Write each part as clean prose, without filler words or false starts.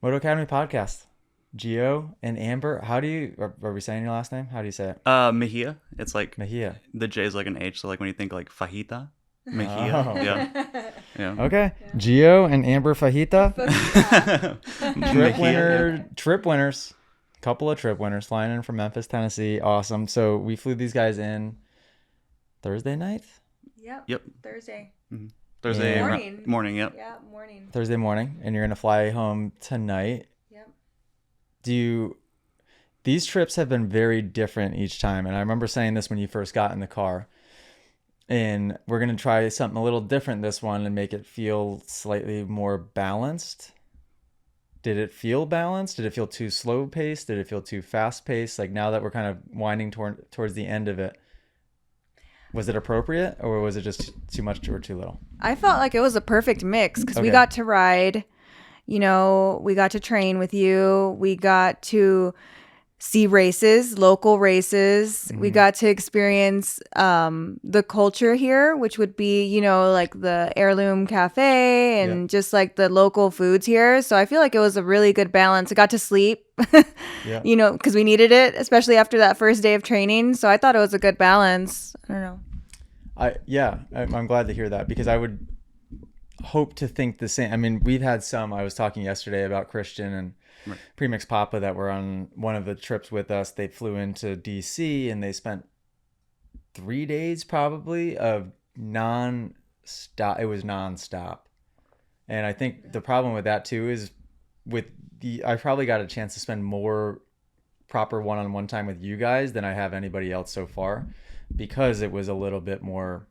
Moto Academy podcast. Gio and Amber. Are we saying your last name? How do you say it? Mejia. It's like Mejia. the J is like an H, so like when you think like fajita, Mejia. Oh. Yeah, yeah. Okay. Gio and Amber Fajita. Mejia. Trip winners. Couple of trip winners flying in from Memphis, Tennessee. Awesome. So we flew these guys in Thursday night? Yep. Thursday. Mhm. Thursday Yeah. morning. Yep. Yeah, morning. Thursday morning. And you're going to fly home tonight. Yep. These trips have been very different each time. And I remember saying this when you first got in the car. And we're going to try something a little different this one and make it feel slightly more balanced. Did it feel balanced? Did it feel too slow paced? Did it feel too fast paced? Like now that we're kind of winding towards the end of it, was it appropriate or was it just too much or too little? I felt like it was a perfect mix because we Okay. got to ride, we got to train with you. We got to see races, local races. We got to experience the culture here, which would be, like the Heirloom Cafe and just like the local foods here. So I feel like it was a really good balance. I got to sleep, Yeah. because we needed it, especially after that first day of training. So I thought it was a good balance. I don't know. I'm glad to hear that because I would hope to think the same. I mean, we've had some. I was talking yesterday about Christian and Premix Papa that were on one of the trips with us. They flew into DC and they spent 3 days probably of non-stop. It was non-stop. And I think the problem with that too is I probably got a chance to spend more proper one-on-one time with you guys than I have anybody else so far because it was a little bit more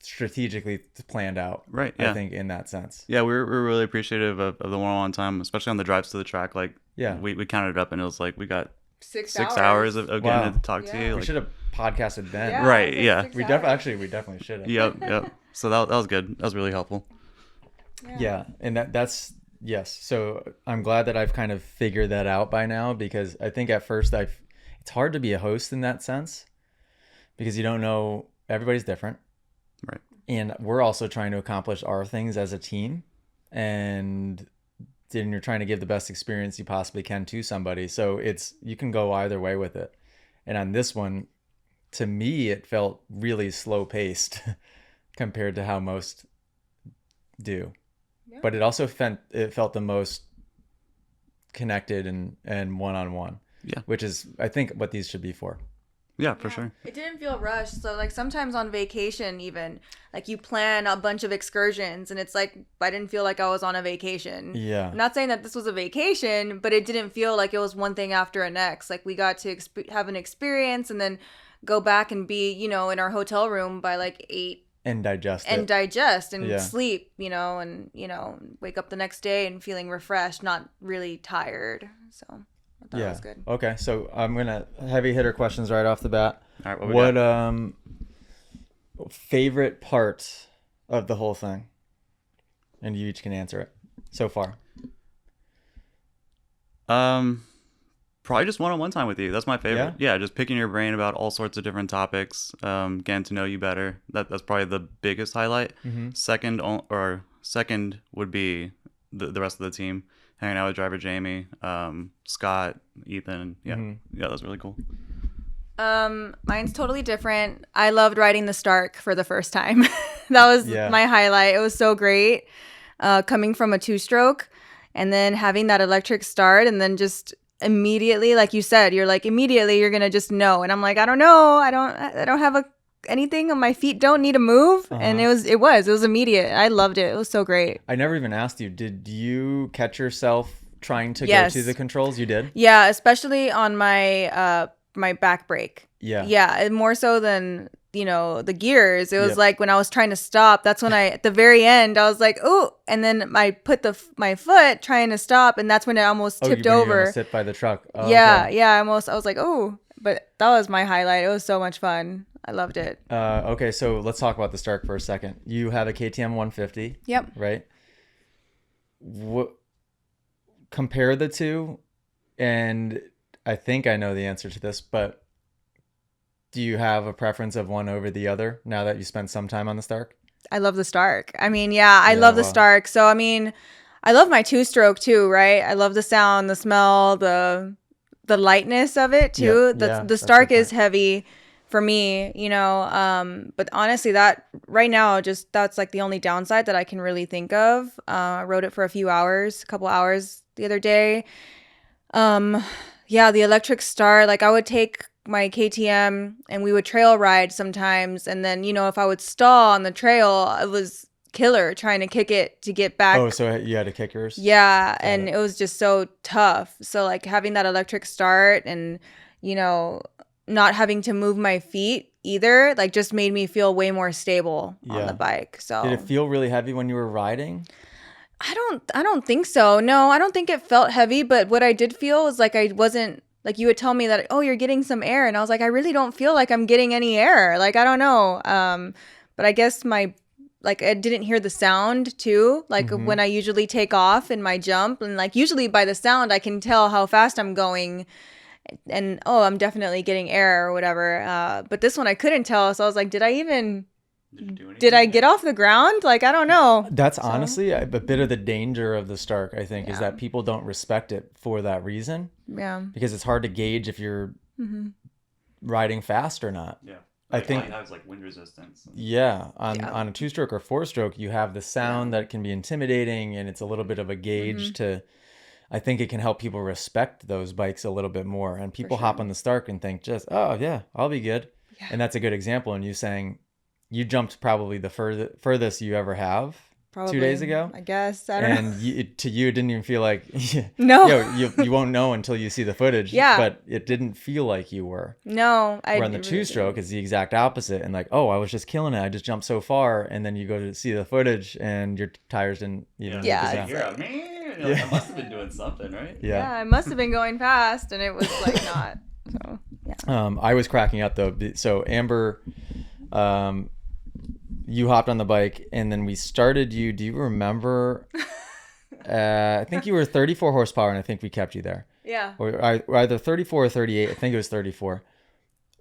strategically planned out. Right. Yeah. I think in that sense. Yeah, we're really appreciative of the one-on-one time, especially on the drives to the track. Like, Yeah. we counted it up and it was like we got 6 6 hours of getting Wow. to talk to Yeah. you. We Like, should have podcasted then. Yeah. right. Like Yeah. 6 We definitely should have. Yep. So that was good. That was really helpful. Yeah, and that's yes. So I'm glad that I've kind of figured that out by now because I think at first it's hard to be a host in that sense because you don't know, everybody's different. Right. And we're also trying to accomplish our things as a team, and then you're trying to give the best experience you possibly can to somebody. So you can go either way with it. And on this one, to me, it felt really slow paced compared to how most do. Yeah. But it also felt the most connected and one-on-one. Yeah. Which is, I think, what these should be for. Yeah, for sure. It didn't feel rushed. So like sometimes on vacation even, like you plan a bunch of excursions and it's like I didn't feel like I was on a vacation. Yeah. I'm not saying that this was a vacation, but it didn't feel like it was one thing after the next. Like we got to have an experience and then go back and be, in our hotel room by like 8 And digest and it. digest and Yeah. sleep, and wake up the next day and feeling refreshed, not really tired. So I thought it was good. Okay, so I'm gonna heavy hitter questions right off the bat. All right, what we got? Favorite part of the whole thing? And you each can answer it so far. Probably just one-on-one time with you. That's my favorite. Yeah, just picking your brain about all sorts of different topics, getting to know you better. That's probably the biggest highlight. Mm-hmm. Second would be the rest of the team, hanging out with driver Jamie, Scott, Ethan. Yeah, Mm-hmm. yeah, that was really cool. Mine's totally different. I loved riding the Stark for the first time. That was my highlight. It was so great. Coming from a 2-stroke and then having that electric start and then just immediately, like you said, you're like immediately you're gonna just know. And I'm like, I don't know. I don't have anything on my feet. Don't need to move. And it was immediate. I loved it. It was so great. I never even asked you. Did you catch yourself trying to Yes. go to the controls? You did? Yeah, especially on my my back brake. Yeah. Yeah, and more so than the gears. It was Yep. like when I was trying to stop, that's when at the very end I was like, oh, and then I put my foot trying to stop, and that's when it almost tipped when you over. almost sit by the truck. Oh, Yeah, okay. yeah, I was like, oh, but that was my highlight. It was so much fun. I loved it. Okay, so let's talk about the Stark for a second. You have a KTM 150. Yep. Right? Compare the two, and I think I know the answer to this, but do you have a preference of one over the other now that you spent some time on the Stark? I love the Stark. I mean, yeah, I love the well. Stark. So I mean, I love my two-stroke too, right? I love the sound, the smell, the lightness of it too. The Stark is heavy for me, you know. But honestly, that right now, just that's like the only downside that I can really think of. I rode it for a couple hours the other day. Yeah, the electric start, like I would take my KTM and we would trail ride sometimes, and then, you know, if I would stall on the trail, it was killer trying to kick it to get back. Oh, so you had to kick yours? Yeah, and it was just so tough. So like having that electric start and, you know, not having to move my feet either, like just made me feel way more stable on the bike. So did it feel really heavy when you were riding? I don't think so. No, I don't think it felt heavy, but what I did feel was like I wasn't, like you would tell me that, oh, you're getting some air, and I was like, I really don't feel like I'm getting any air. Like I don't know. But I guess I didn't hear the sound too. Like when I usually take off in my jump, and like usually by the sound I can tell how fast I'm going, and oh, I'm definitely getting air or whatever. But this one I couldn't tell, so I was like, did I get off the ground? Like, I don't know. That's honestly a bit of the danger of the Stark, I think, is that people don't respect it for that reason. Yeah. Because it's hard to gauge if you're riding fast or not. Yeah. I think it has like wind resistance. Yeah. On a 2-stroke or 4-stroke, you have the sound that can be intimidating, and it's a little bit of a gauge to, I think it can help people respect those bikes a little bit more. And people hop on the Stark and think just, oh yeah, I'll be good. Yeah. And that's a good example. And you saying, you jumped probably the furthest you ever have 2 days ago. I guess. I don't know. And to you, it didn't even feel like, no. You won't know until you see the footage. Yeah. But it didn't feel like you were. No. Where on the 2-stroke is the exact opposite. And like, oh, I was just killing it. I just jumped so far. And then you go to see the footage and your tires didn't, Yeah. I must have been doing something, right? Yeah. I must have been going fast, and it was like not. So, yeah. I was cracking up though. So Amber, you hopped on the bike, and then we started you. Do you remember? I think you were 34 horsepower, and I think we kept you there. Yeah. Or either 34 or 38. I think it was 34.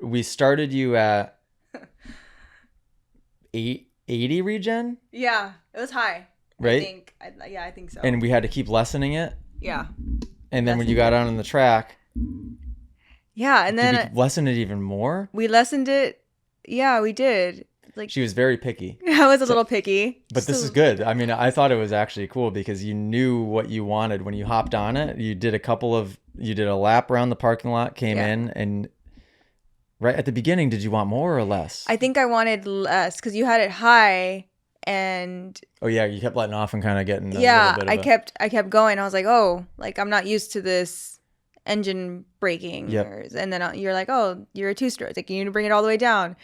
We started you at 80 regen. Yeah, it was high. Right. I think so. And we had to keep lessening it. Yeah. And then when you got out on the track. Yeah, and then did we lessen it even more? We lessened it. Yeah, we did. Like, she was very picky. I was a little picky. But this is good. I mean, I thought it was actually cool because you knew what you wanted when you hopped on it. You did a lap around the parking lot, came in, and right at the beginning, did you want more or less? I think I wanted less because you had it high, and oh yeah, you kept letting off and kind of getting a little bit of I kept going. I was like, oh, like I'm not used to this engine braking. Yep. And then you're like, oh, you're a 2-stroke. Like you need to bring it all the way down.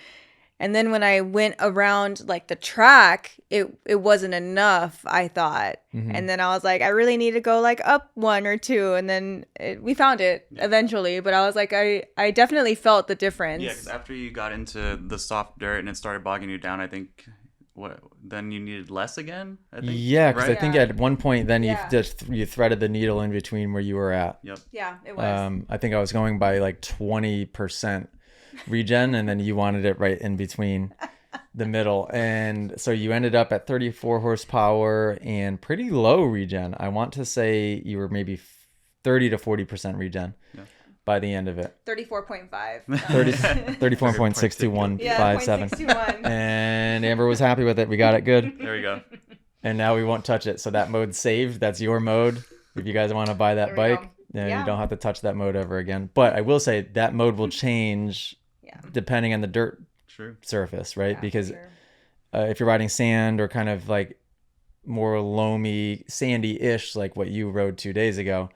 And then when I went around like the track, it wasn't enough, I thought. And then I was like, I really need to go like up 1 or 2. And then we found it eventually. But I was like, I definitely felt the difference. Yeah, because after you got into the soft dirt and it started bogging you down, I think then you needed less again? I think, yeah, because I think at one point then you threaded the needle in between where you were at. Yep. Yeah, it was. I think I was going by like 20%. Regen, and then you wanted it right in between the middle, and so you ended up at 34 horsepower and pretty low regen. I want to say you were maybe 30 to 40% regen by the end of it. 34.5. 34.62157. And Amber was happy with it. We got it good. There we go. And now we won't touch it. So that mode's saved. That's your mode. If you guys want to buy that bike, then you don't have to touch that mode ever again. But I will say that mode will change depending on the dirt surface, right? Because if you're riding sand or kind of like more loamy, sandy-ish, like what you rode 2 days ago,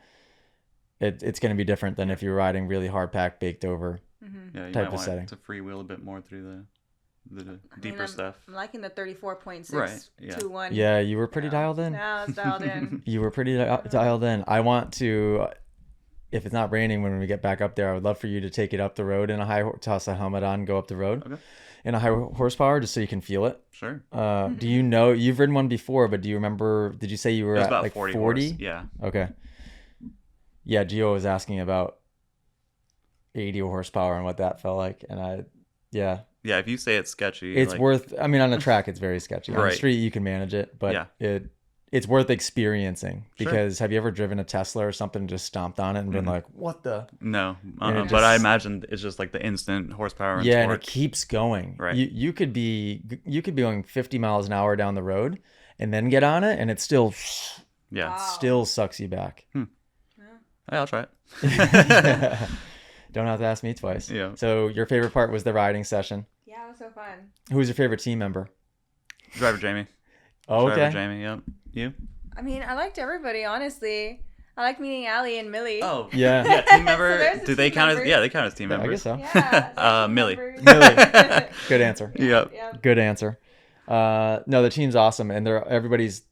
it's going to be different than if you're riding really hard packed, baked over type of setting. To freewheel a bit more through the deeper stuff. I'm liking the 34.621. Yeah, you were pretty dialed in. Yeah, it's dialed in. You were pretty dialed in. I want to, if it's not raining when we get back up there, I would love for you to take it up the road in a high, toss a helmet on, go up the road in a high horsepower just so you can feel it. Sure. Do you know, you've ridden one before, but do you remember, did you say you were at about like 40? Yeah. Okay. Yeah, Gio was asking about 80 horsepower and what that felt like. And yeah, if you say it's sketchy, it's worth, I mean, on the track, it's very sketchy. On the street, you can manage it, but it's worth experiencing because have you ever driven a Tesla or something and just stomped on it and been like, what the? No, just, but I imagine it's just like the instant horsepower and yeah, torque. and it keeps going. Right. You could be going 50 miles an hour down the road and then get on it and it still still sucks you back. Yeah, I'll try it. Don't have to ask me twice. Yeah. So your favorite part was the riding session. Yeah, it was so fun. Who was your favorite team member? Driver Jamie. Oh, okay. Driver Jamie, yep. You? I mean, I liked everybody, honestly. I like meeting Allie and Millie. Oh. Yeah. Yeah, team member. So do they count members. as, yeah, they count as team I members. guess so. Yeah. Millie. Millie. Good answer. Yep. Good answer. No, the team's awesome, and everybody's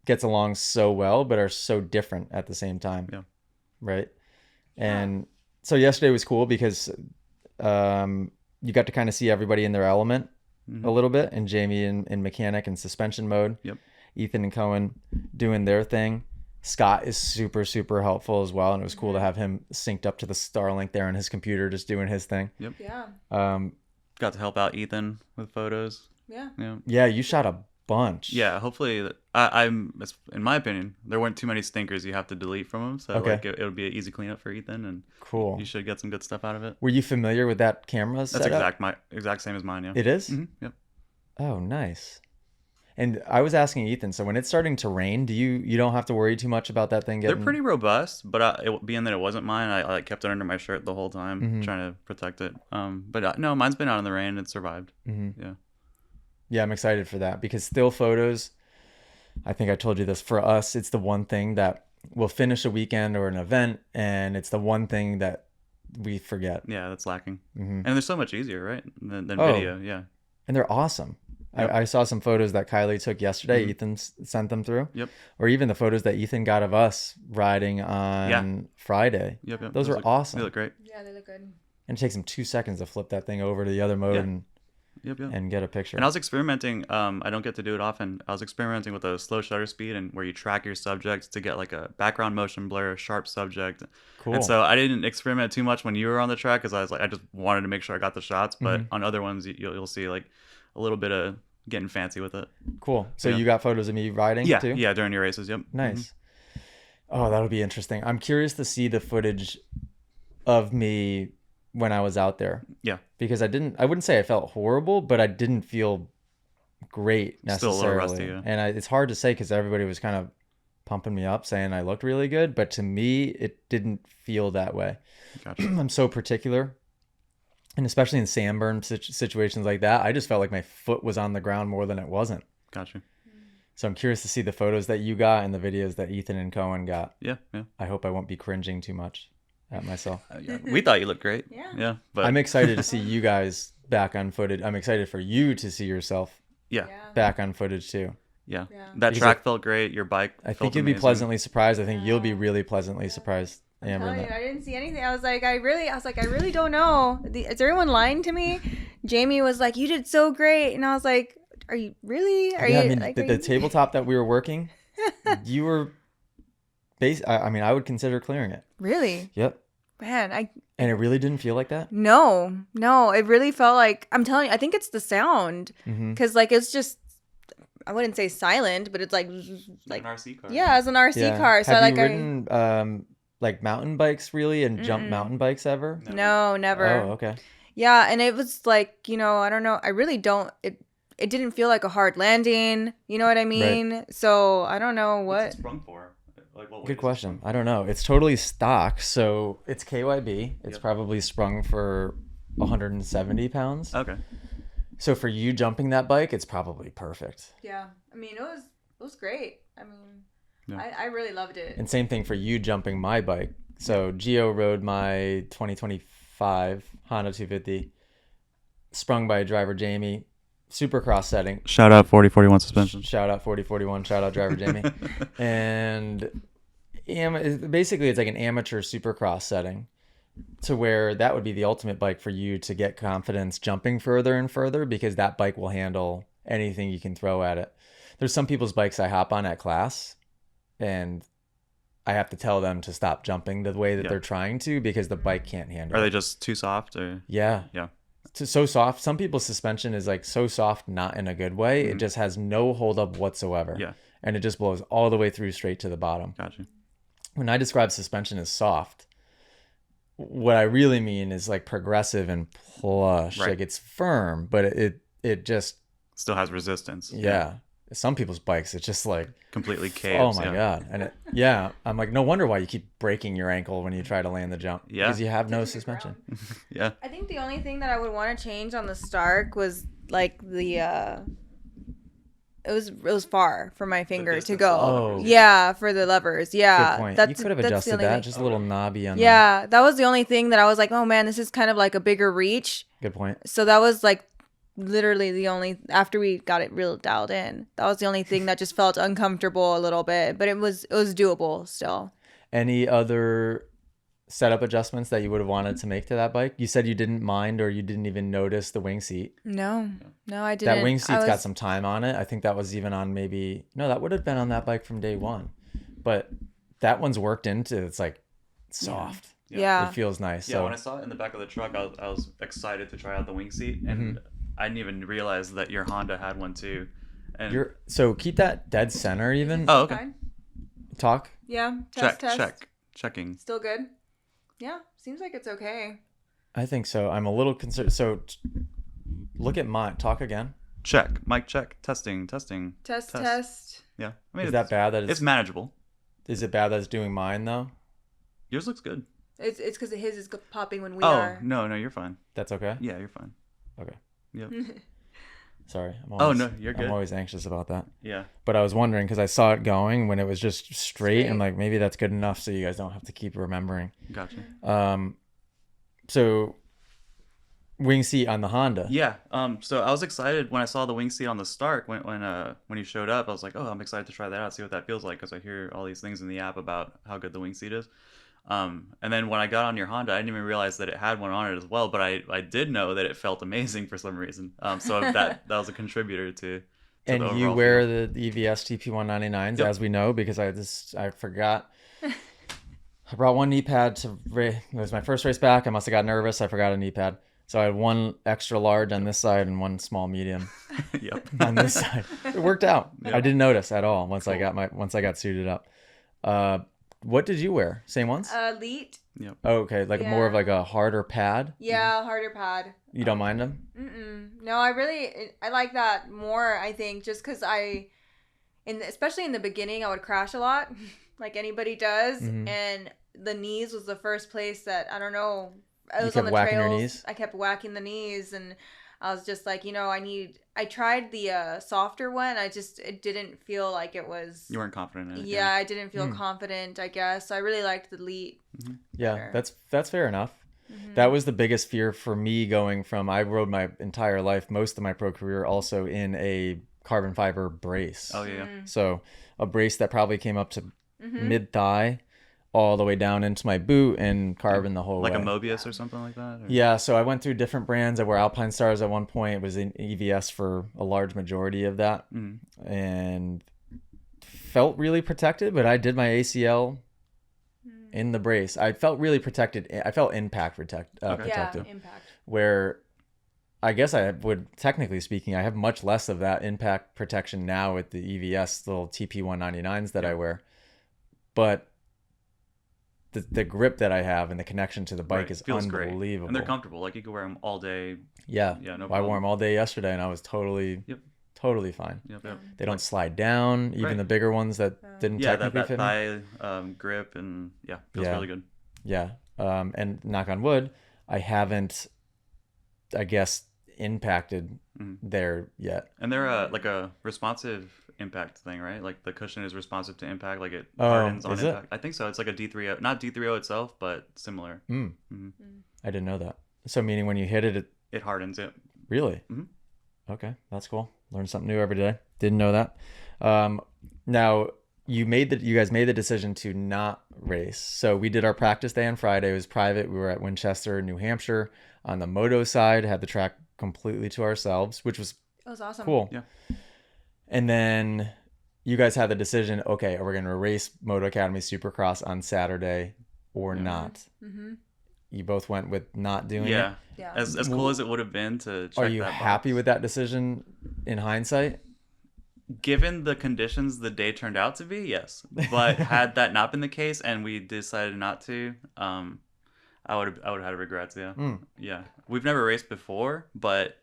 gets along so well, but are so different at the same time. Yeah. Right. And so yesterday was cool because you got to kind of see everybody in their element a little bit, and Jamie in mechanic and suspension mode. Yep. Ethan and Cohen doing their thing. Scott is super, super helpful as well, and it was cool to have him synced up to the Starlink there on his computer, just doing his thing. Yep. Yeah. Got to help out Ethan with photos. Yeah. Yeah. Yeah, you shot a bunch. Yeah, hopefully, in my opinion, there weren't too many stinkers you have to delete from them, so like it'll be an easy cleanup for Ethan, and cool. You should get some good stuff out of it. Were you familiar with that camera That's setup? exact same as mine. Yeah. It is? Mm-hmm. Yep. Oh, nice. And I was asking Ethan, so when it's starting to rain, you don't have to worry too much about that thing getting... They're pretty robust, but being that it wasn't mine, I kept it under my shirt the whole time, trying to protect it. But no, mine's been out in the rain and survived. Yeah. Yeah, I'm excited for that because still photos, I think I told you this, for us, it's the one thing that we'll finish a weekend or an event, and it's the one thing that we forget. Yeah, that's lacking. And they're so much easier, right, than video. Yeah. And they're awesome. Yep. I saw some photos that Kylie took yesterday. Ethan sent them through. Yep. Or even the photos that Ethan got of us riding on Friday. Yep. Those are awesome. They look great. Yeah, they look good. And it takes him 2 seconds to flip that thing over to the other mode and get a picture. And I was experimenting. I don't get to do it often. I was experimenting with a slow shutter speed and where you track your subject to get like a background motion blur, sharp subject. Cool. And so I didn't experiment too much when you were on the track because I just wanted to make sure I got the shots. But on other ones, you'll see like a little bit of getting fancy with it. Cool. So you got photos of me riding too? Yeah, during your races. Yep. Nice. Oh, that'll be interesting. I'm curious to see the footage of me when I was out there. Yeah. Because I wouldn't say I felt horrible, but I didn't feel great necessarily. Still a little rusty, yeah. And it's hard to say because everybody was kind of pumping me up saying I looked really good, but to me, it didn't feel that way. Gotcha. I'm so particular. And especially in sandburn situations like that, I just felt like my foot was on the ground more than it wasn't. Gotcha. So I'm curious to see the photos that you got and the videos that Ethan and Cohen got. Yeah. I hope I won't be cringing too much at myself. We thought you looked great. Yeah. But I'm excited to see you guys back on footage. I'm excited for you to see yourself back on footage too. Yeah. That track felt great. Your bike I felt think you'll amazing. be pleasantly surprised. I think you'll be really pleasantly surprised. Amber, I didn't see anything. I was like, I really don't know. Is everyone lying to me? Jamie was like, you did so great. And I was like, are you really? I mean, the tabletop that we were working, you were I would consider clearing it. Really? Yep. Man, And it really didn't feel like that? No, it really felt like, I'm telling you, I think it's the sound. Because like, it's just, I wouldn't say silent, but it's like an RC car. Yeah, it's an RC car. So Have you ridden like mountain bikes really and jump mountain bikes ever? No, never. Oh, okay. Yeah, and it was like, I don't know. I really don't. It didn't feel like a hard landing. You know what I mean? Right. So I don't know what. What's it sprung for? Like what? Good question. I don't know. It's totally stock, so it's KYB. It's probably sprung for 170 pounds. Okay. So for you jumping that bike, it's probably perfect. Yeah, I mean it was great. I mean, I really loved it. And same thing for you jumping my bike. So Gio rode my 2025 Honda 250, sprung by driver Jamie, Supercross setting. Shout out 4041 suspension. Shout out 4041. Shout out driver Jamie. And basically it's like an amateur Supercross setting, to where that would be the ultimate bike for you to get confidence jumping further and further, because that bike will handle anything you can throw at it. There's some people's bikes I hop on at class and I have to tell them to stop jumping the way that they're trying to, because the bike can't handle it. Are they just too soft or? Yeah. So soft. Some people's suspension is like so soft, not in a good way. It just has no hold up whatsoever. Yeah. and it just blows all the way through straight to the bottom. Gotcha. When I describe suspension as soft, what I really mean is like progressive and plush. Right. Like it's firm, but it just still has resistance. Yeah. Some people's bikes, it's just like completely caves. Oh my God. And I'm like, no wonder why you keep breaking your ankle when you try to land the jump. Yeah. Because you have no suspension. Yeah. I think the only thing that I would want to change on the Stark was like the it was far for my finger to go. Oh. Yeah, for the levers. Yeah. Good point. That's, you could have that's the adjusted only that. thing. Just a little knobby on Yeah, that was the only thing that I was like, oh man, this is kind of like a bigger reach. Good point. So that was like literally the only, after we got it real dialed in, that was the only thing that just felt uncomfortable a little bit, but it was doable still. Any other setup adjustments that you would have wanted to make to that bike? You said you didn't mind or you didn't even notice the wing seat. No, I didn't. That wing seat's got some time on it. I think that was even on that would have been on that bike from day one. But that one's worked into, it's like soft. Yeah. It feels nice. Yeah, so when I saw it in the back of the truck, I was excited to try out the wing seat, and I didn't even realize that your Honda had one too. And so keep that dead center even. Oh, okay. Fine. Talk. Yeah. Checking. Still good. Yeah, seems like it's okay. I think so. I'm a little concerned. So look at mine. Talk again. Check. Mic check. Testing. Test. Yeah. I mean, Is that bad that it's manageable. Is it bad that it's doing mine though? Yours looks good. It's because his is popping when we Oh, are. no, you're fine. That's okay? Yeah, you're fine. Okay. Yep. Sorry. No, you're good. I'm always anxious about that. Yeah. But I was wondering because I saw it going when it was just straight. I'm like, maybe that's good enough so you guys don't have to keep remembering. Gotcha. So wing seat on the Honda. Yeah. So I was excited when I saw the wing seat on the Stark when he showed up. I was like, oh, I'm excited to try that out, see what that feels like, because I hear all these things in the app about how good the wing seat is. And then when I got on your Honda, I didn't even realize that it had one on it as well. But I did know that it felt amazing for some reason. So that was a contributor to and the you overall wear feel. the EVS TP199s, Yep. as we know, because I forgot. I brought one knee pad it was my first race back. I must have got nervous. I forgot a knee pad. So I had one extra large on this side and one small medium Yep. on this side. It worked out. Yep. I didn't notice at all once Cool. I got suited up. What did you wear? Same ones? Elite. Yep. Oh, okay. Like more of like a harder pad? Yeah, harder pad. You don't mind them? No, I like that more, I think, just because especially in the beginning, I would crash a lot, like anybody does. Mhm. And the knees was the first place that, I don't know, I You was kept on the whacking your trails. knees? I kept whacking the knees, and I was just like, I tried the softer one. It didn't feel like it was. You weren't confident in it. Yeah, I didn't feel confident, I guess. So I really liked the Elite. Yeah, that's fair enough. Mm-hmm. That was the biggest fear for me going from, I rode my entire life, most of my pro career, also in a carbon fiber brace. Oh, yeah. So a brace that probably came up to mid-thigh all the way down into my boot and carbon the whole Like way. a Mobius or something like that? Or? Yeah, so I went through different brands. I wore Alpine Stars at one point. It was in EVS for a large majority of that. And felt really protected, but I did my ACL in the brace. I felt really protected. I felt impact protected. Yeah, impact. Where I guess I would, technically speaking, I have much less of that impact protection now with the EVS little TP199s that I wear. But the grip that I have and the connection to the bike is feels unbelievable. great. And they're comfortable. Like you can wear them all day. Yeah. Yeah, no I problem. wore them all day yesterday and I was totally fine. Yep. They don't slide down, even the bigger ones that didn't technically that fit me. thigh grip and feels really good. Yeah. And knock on wood, I haven't, I guess, impacted there yet. And they're like a responsive impact thing, right? Like the cushion is responsive to impact, like it hardens on impact. I think so. It's like a D3O, not D3O itself, but similar. I didn't know that. So meaning when you hit it, it hardens it. Really? Okay, that's cool. Learn something new every day. Didn't know that. Now you guys made the decision to not race. So we did our practice day on Friday. It was private. We were at Winchester, New Hampshire. On the moto side, had the track completely to ourselves, which was awesome. Cool. Yeah. And then you guys had the decision, okay, are we going to race Moto Academy Supercross on Saturday or not? You both went with not doing it? Yeah. As cool as it would have been to check Are you that happy box. with that decision in hindsight? Given the conditions the day turned out to be, yes. But had that not been the case and we decided not to, I would have had regrets. Yeah, yeah. We've never raced before, but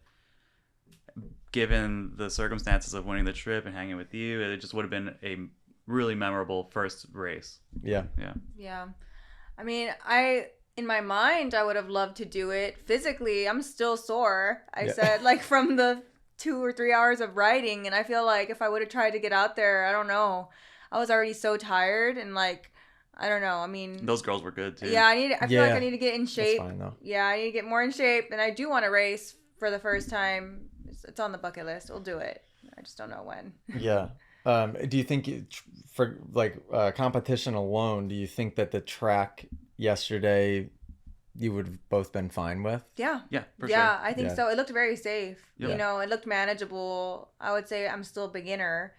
given the circumstances of winning the trip and hanging with you, it just would have been a really memorable first race. Yeah. Yeah. Yeah. I mean, in my mind, I would have loved to do it. Physically, I'm still sore. I said, like, from the 2 or 3 hours of riding, and I feel like if I would have tried to get out there, I don't know. I was already so tired, and like, I don't know. I mean, those girls were good too. Yeah, I feel like I need to get in shape. That's fine, though. Yeah, I need to get more in shape, and I do want to race for the first time. It's on the bucket list. We'll do it. I just don't know when. Yeah. Do you think for like competition alone, do you think that the track yesterday you would have both been fine with? Yeah. Yeah, for yeah, sure. I think so. It looked very safe. Yeah. You know, it looked manageable. I would say I'm still a beginner,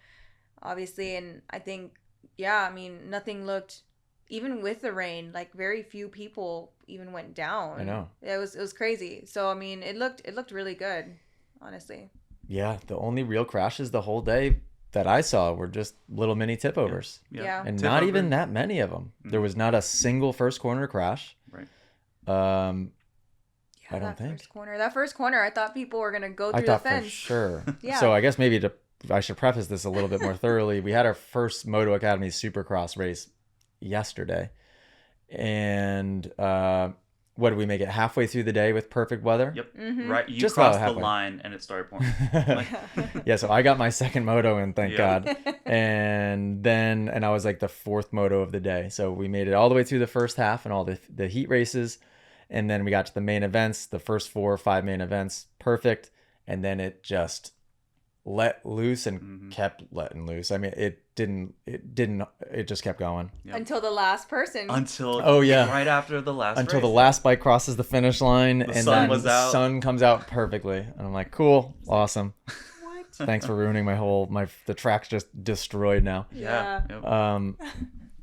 obviously, and I think, yeah, I mean, nothing looked, even with the rain, like very few people even went down. I know. It was crazy. So I mean, it looked really good, honestly. Yeah, the only real crashes the whole day that I saw were just little mini tip overs. Yeah. And Tip not over. even that many of them. There was not a single first corner crash. Right. I don't think. That first corner, I thought people were gonna go through I thought the fence. for sure. Yeah. So I guess maybe I should preface this a little bit more thoroughly. We had our first Moto Academy Supercross race yesterday, and what did we make it halfway through the day with perfect weather? Yep. Mm-hmm. Right. You Just about crossed the halfway. line and it started pouring. Yeah, so I got my second moto in, thank Yeah. God. And I was like the fourth moto of the day. So we made it all the way through the first half and all the heat races. And then we got to the main events, the first 4 or 5 main events, perfect. And then it just let loose and kept letting loose. I mean, it just kept going. Yep. Until the last person. Right after the last Until race. the last bike crosses the finish line and sun then was the out. sun comes out perfectly. And I'm like, cool, awesome. What? Thanks for ruining the track's just destroyed now. Yeah. Yep.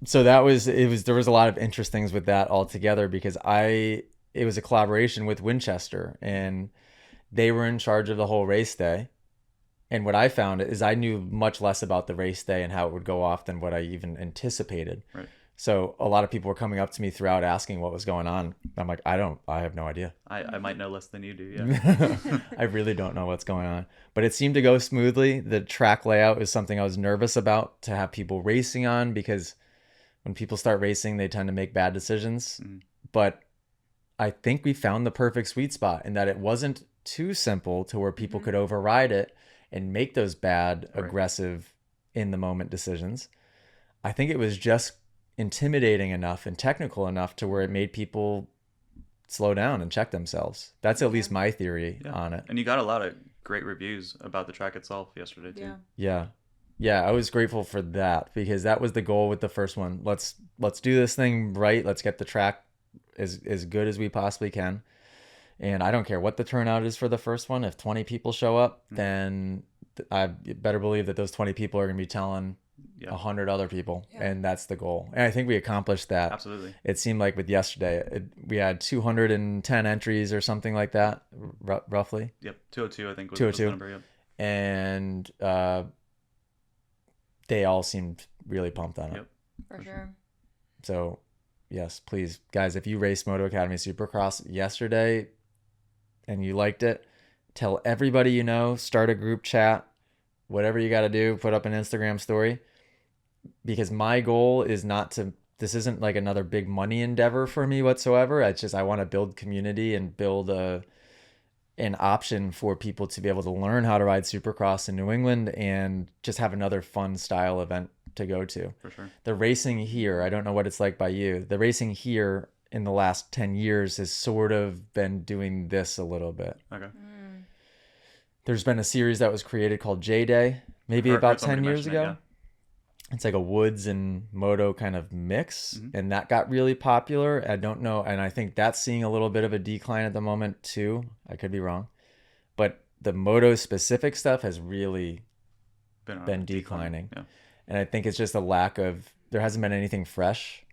So there was a lot of interest things with that altogether because it was a collaboration with Winchester and they were in charge of the whole race day. And what I found is I knew much less about the race day and how it would go off than what I even anticipated. Right. So a lot of people were coming up to me throughout asking what was going on. I'm like, I have no idea. I might know less than you do. Yeah. I really don't know what's going on, but it seemed to go smoothly. The track layout is something I was nervous about to have people racing on because when people start racing, they tend to make bad decisions. But I think we found the perfect sweet spot in that it wasn't too simple to where people could override it and make those bad, aggressive, in the moment decisions. I think it was just intimidating enough and technical enough to where it made people slow down and check themselves. That's at least my theory on it. And you got a lot of great reviews about the track itself yesterday too. Yeah, I was grateful for that because that was the goal with the first one. Let's do this thing right. Let's get the track as good as we possibly can. And I don't care what the turnout is for the first one. If 20 people show up, then I better believe that those 20 people are going to be telling 100 other people. And that's the goal. And I think we accomplished that. Absolutely. It seemed like with yesterday, we had 210 entries or something like that, roughly. Yep, 202 I think was 202. the number. Yep. And they all seemed really pumped on it. Yep. For sure. So, yes, please, guys, if you raced Moto Academy Supercross yesterday and you liked it, tell everybody you know, start a group chat, whatever you got to do, put up an Instagram story. Because my goal is this isn't like another big money endeavor for me whatsoever. It's just I want to build community and build an option for people to be able to learn how to ride Supercross in New England and just have another fun style event to go to. For sure. The racing here, I don't know what it's like by you. The racing here in the last 10 years has sort of been doing this a little bit. Okay. There's been a series that was created called J-Day, maybe about 10 years ago. It's like a woods and moto kind of mix, and that got really popular. I don't know, and I think that's seeing a little bit of a decline at the moment too. I could be wrong, but the moto specific stuff has really been declining. Yeah. And I think it's just a lack of, there hasn't been anything fresh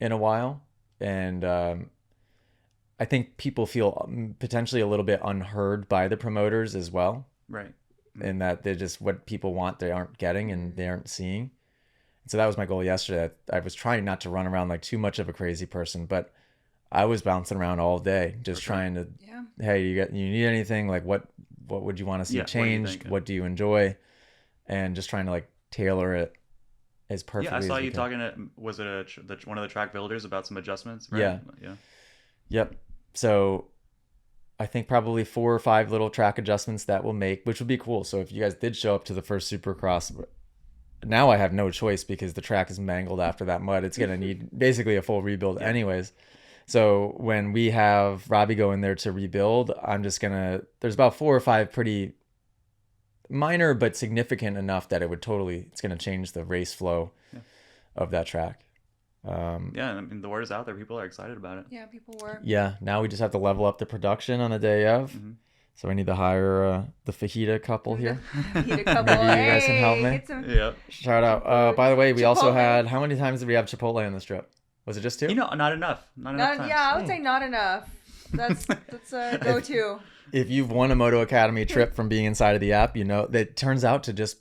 in a while. And I think people feel potentially a little bit unheard by the promoters as well. Right. in that they're just what people want they aren't getting and they aren't seeing. So that was my goal yesterday. I was trying not to run around like too much of a crazy person, but I was bouncing around all day, just trying to, hey, you need anything? Like what would you want to see changed? What do you enjoy? And just trying to like tailor it as perfectly as I saw you you can. talking to, was it one of the track builders about some adjustments? Right? Yeah. Yep. So I think probably 4 or 5 little track adjustments that will make, which would be cool. So if you guys did show up to the first Supercross, now I have no choice because the track is mangled after that mud. It's going to need basically a full rebuild anyways. So when we have Robbie go in there to rebuild, I'm just going to, there's about 4 or 5 pretty minor but significant enough that it's going to change the race flow of that track. I mean, the word is out there. People are excited about it. Yeah, people were. Yeah, now we just have to level up the production on the day of. So I need to hire the fajita couple here. Fajita couple. Maybe you guys can help me. Yeah. Shout out. By the way, we also had, how many times did we have Chipotle on this trip? Was it just 2? Not enough. Not enough times. Yeah, I would say not enough. That's a go-to. If you've won a Moto Academy trip from being inside of the app, you know that turns out to just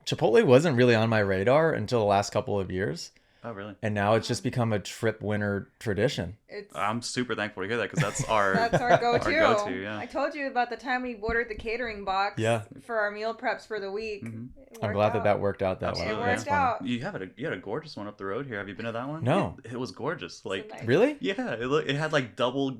Chipotle wasn't really on my radar until the last couple of years. Oh, really? And now it's just become a trip winner tradition. I'm super thankful to hear that because that's our go-to. Our go-to, yeah. I told you about the time we ordered the catering box for our meal preps for the week. I'm glad that worked out that way. It worked out. You had a gorgeous one up the road here. Have you been to that one? No. It was gorgeous. Like nice. Really? Yeah, it had like double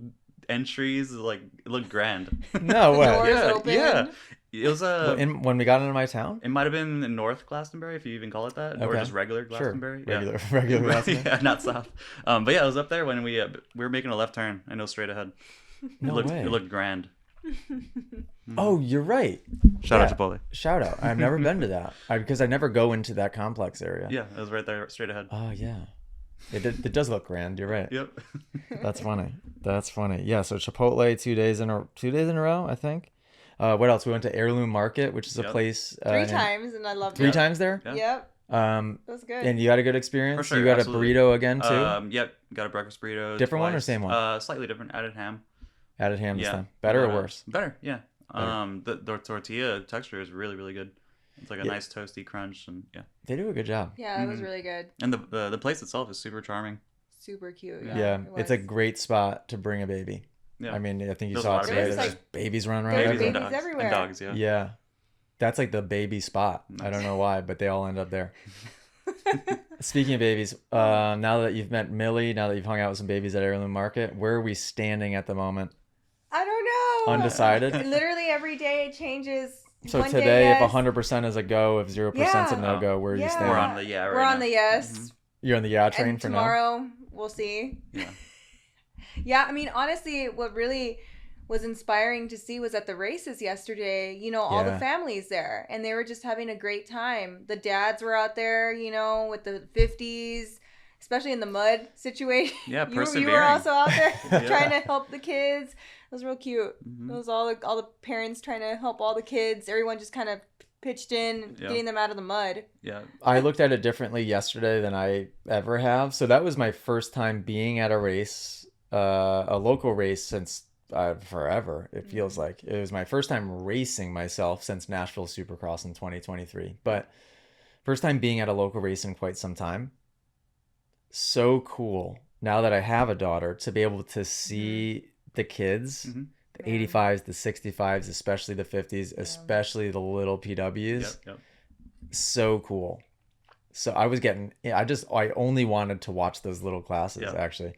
entries. Like it looked grand. No way. Doors open. Yeah. It was when we got into my town. It might have been in North Glastonbury, if you even call it that, or just regular Glastonbury. Sure. Regular Glastonbury. Yeah, not south. But yeah, I was up there when we were making a left turn. I know straight ahead. No way. It looked grand. Oh, you're right. Shout out Chipotle. Shout out. I've never been to that because I never go into that complex area. Yeah, it was right there, straight ahead. Oh yeah, it does look grand. You're right. Yep. That's funny. Yeah. So Chipotle 2 days in a row, I think. What else? We went to Heirloom Market, which is a place. 3 times, and I loved it. 3 times there? Yeah. Yep. That was good. And you had a good experience? For sure, You got absolutely. a burrito again, too? Yep. Got a breakfast burrito. Different twice. one or same one? Slightly different. Added ham. Added ham this time. Better or worse? Better, yeah. The tortilla texture is really, really good. It's like a nice toasty crunch, and They do a good job. Yeah, it was really good. And the place itself is super charming. Super cute. Yeah, it's a great spot to bring a baby. Yeah. I mean, I think you There's saw a it lot of today. babies. There's just babies running around. There's everywhere. babies everywhere. And dogs, yeah. Yeah. That's like the baby spot. I don't know why, but they all end up there. Speaking of babies, now that you've met Millie, now that you've hung out with some babies at Heirloom Market, where are we standing at the moment? I don't know. Undecided? Literally every day it changes. So One today, day, yes. if 100% is a go, if 0% is a no-go, where are you standing? We're on the right We're on now. the yes. You're on the yeah train And for tomorrow, we'll see. Yeah. Yeah, I mean, honestly, what really was inspiring to see was at the races yesterday, all the families there, and they were just having a great time. The dads were out there, with the 50s, especially in the mud situation. Yeah, you were persevering. also out there trying to help the kids. It was real cute. Mhm. It was all the parents trying to help all the kids. Everyone just kind of pitched in, getting them out of the mud. Yeah. I looked at it differently yesterday than I ever have. So that was my first time being at a race, a local race since forever. It feels like it was my first time racing myself since Nashville Supercross in 2023, but first time being at a local race in quite some time. So cool now that I have a daughter to be able to see the kids, the 85s, the 65s, especially the 50s, especially the little PWs. Yep. So cool. So I only wanted to watch those little classes actually.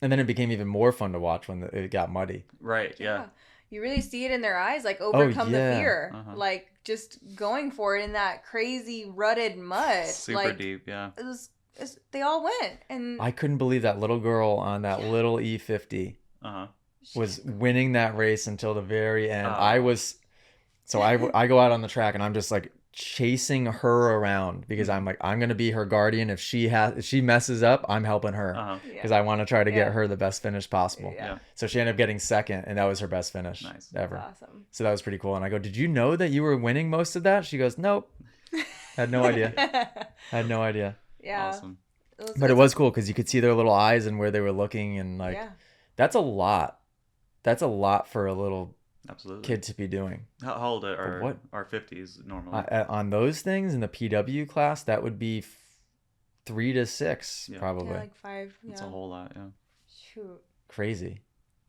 And then it became even more fun to watch when it got muddy. Right, yeah. You really see it in their eyes, like overcome the fear. Uh-huh. Like just going for it in that crazy rutted mud. Super deep, yeah. They all went. And I couldn't believe that little girl on that little E50 was winning that race until the very end. I go out on the track and I'm just like chasing her around because I'm like, I'm going to be her guardian. If she messes up, I'm helping her because I want to try to get her the best finish possible. Yeah. So she ended up getting second and that was her best finish ever. That's awesome. So that was pretty cool. And I go, did you know that you were winning most of that? She goes, nope. Had no idea. Yeah. Awesome. But it was cool because you could see their little eyes and where they were looking and like, that's a lot. That's a lot for a little Absolutely. kid to be doing. How old are our 50s normally? On those things in the PW class, that would be 3 to 6 probably. Yeah, like 5. Yeah. It's a whole lot. Yeah. Shoot. Crazy.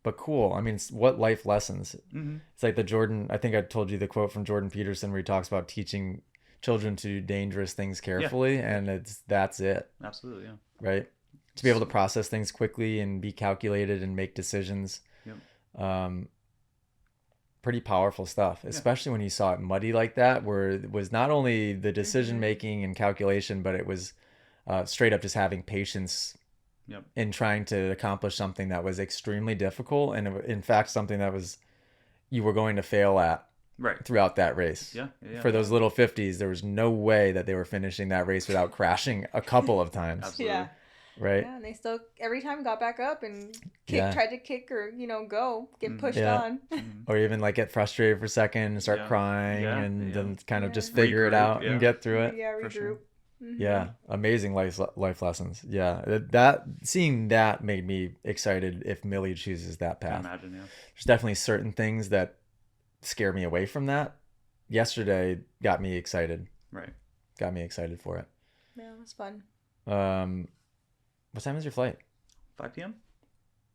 But cool. I mean, what life lessons. It's like I think I told you the quote from Jordan Peterson where he talks about teaching children to do dangerous things carefully, and that's it. Absolutely, yeah. Right? To be able to process things quickly and be calculated and make decisions. Yep. Pretty powerful stuff, especially when you saw it muddy like that, where it was not only the decision making and calculation, but it was straight up just having patience in trying to accomplish something that was extremely difficult, and in fact something that you were going to fail at throughout that race. For those little 50s, there was no way that they were finishing that race without crashing a couple of times. Absolutely. Yeah. Right. Yeah, and they still every time got back up and tried to kick or get pushed on. Or even like get frustrated for a second and start crying and then kind of just figure it out and get through it. Yeah, regroup. Sure. Yeah, amazing life lessons. Yeah, that seeing that made me excited if Millie chooses that path. I imagine, There's definitely certain things that scare me away from that. Yesterday got me excited. Right. Got me excited for it. Yeah, it was fun. What time is your flight? 5 p.m.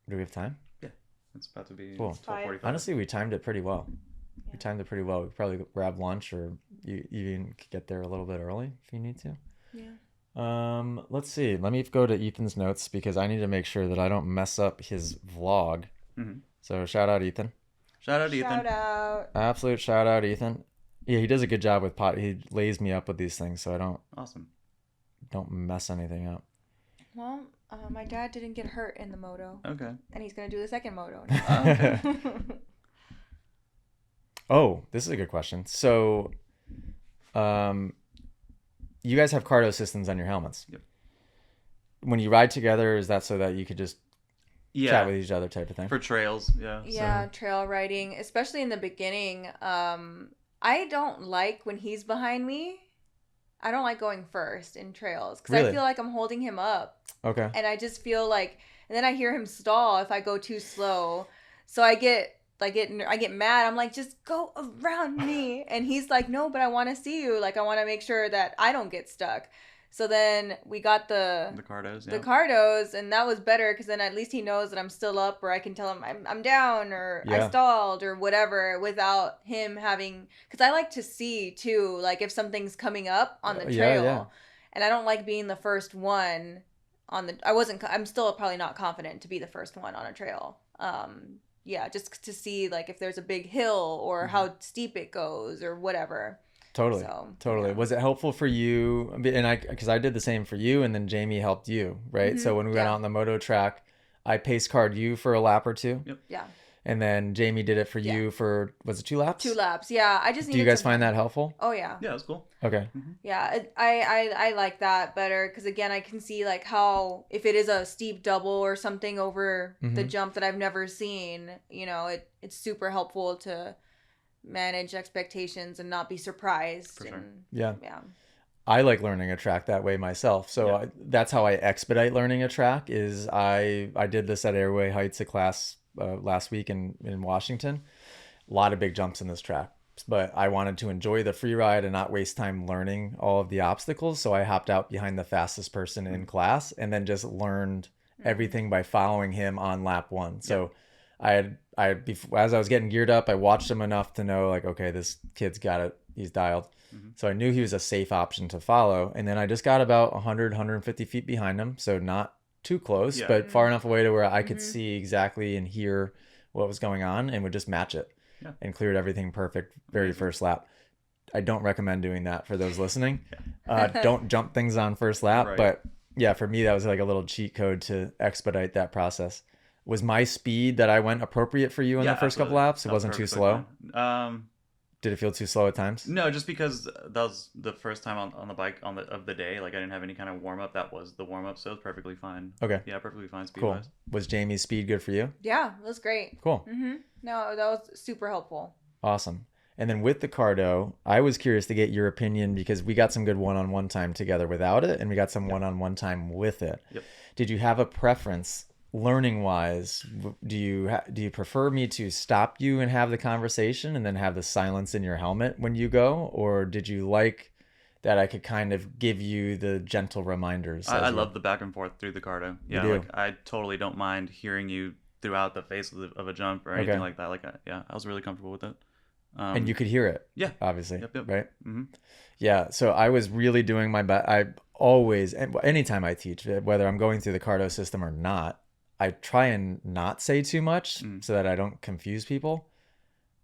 Do we have time? Yeah, it's about to be cool. 12:45. Honestly, we timed it pretty well. Yeah. We timed it pretty well. We could probably grab lunch, or you even could get there a little bit early if you need to. Yeah. Let's see. Let me go to Ethan's notes because I need to make sure that I don't mess up his vlog. So shout out Ethan. Shout out Ethan. Shout out. Absolute shout out Ethan. Yeah, he does a good job with He lays me up with these things, so I don't mess anything up. Well, my dad didn't get hurt in the moto. Okay. And he's gonna do the second moto. Okay. Oh, this is a good question. So, you guys have cardo systems on your helmets. Yep. when you ride together, is that so that you could just chat with each other type of thing? For trails, yeah. Yeah, trail riding, especially in the beginning. I don't like when he's behind me. I don't like going first in trails because I feel like I'm holding him up. Okay. And I just feel like, and then I hear him stall if I go too slow. So I get mad. I'm like, just go around me. And he's like, no, but I want to see you. Like, I want to make sure that I don't get stuck. So then we got the cardos, the cardos, and that was better because then at least he knows that I'm still up, or I can tell him I'm down, or I stalled, or whatever, without him having. Because I like to see too, like if something's coming up on the trail, and I don't like being the first one on the. I'm still probably not confident to be the first one on a trail. Just to see like if there's a big hill or how steep it goes or whatever. Totally. Yeah. Was it helpful for you? And because I did the same for you, and then Jamie helped you, right? Mm-hmm. So when we went out on the moto track, I pace card you for a lap or two. Yep. Yeah. And then Jamie did it for you for, was it 2 laps? 2 laps. Yeah. I just. Do you guys find that helpful? Oh yeah. Yeah, it was cool. Okay. Mm-hmm. Yeah, I like that better because again I can see like how if it is a steep double or something over the jump that I've never seen, it's super helpful to manage expectations and not be surprised. For sure. Yeah. I like learning a track that way myself. So that's how I expedite learning a track is I did this at Airway Heights, a class last week in Washington. A lot of big jumps in this track, but I wanted to enjoy the free ride and not waste time learning all of the obstacles. So I hopped out behind the fastest person in class and then just learned everything by following him on lap 1. So as I was getting geared up, I watched him enough to know like, okay, this kid's got it. He's dialed. Mm-hmm. So I knew he was a safe option to follow. And then I just got about 100, 150 feet behind him. So not too close, but far enough away to where I could see exactly and hear what was going on and would just match it and cleared everything perfect very first lap. I don't recommend doing that for those listening. Don't jump things on first lap. Right. But yeah, for me, that was like a little cheat code to expedite that process. Was my speed that I went appropriate for you in the first couple laps? It wasn't too slow? Did it feel too slow at times? No, just because that was the first time on the bike of the day. Like I didn't have any kind of warm up. That was the warm up, so it was perfectly fine. Okay. Yeah, perfectly fine speed cool. wise. Was Jamie's speed good for you? Yeah, it was great. Cool. Mm-hmm. No, that was super helpful. Awesome. And then with the cardo, I was curious to get your opinion because we got some good one-on-one time together without it, and we got some one-on-one time with it. Yep. Did you have a preference learning wise, do you prefer me to stop you and have the conversation and then have the silence in your helmet when you go, or did you like that I could kind of give you the gentle reminders? I love the back and forth through the cardo. Yeah, like I totally don't mind hearing you throughout the face of a jump or anything like that. Like, I was really comfortable with it. And you could hear it. Yeah, obviously. Yep. Right. Mm-hmm. Yeah. So I was really doing my best. I always, anytime I teach, whether I'm going through the cardo system or not, I try and not say too much so that I don't confuse people.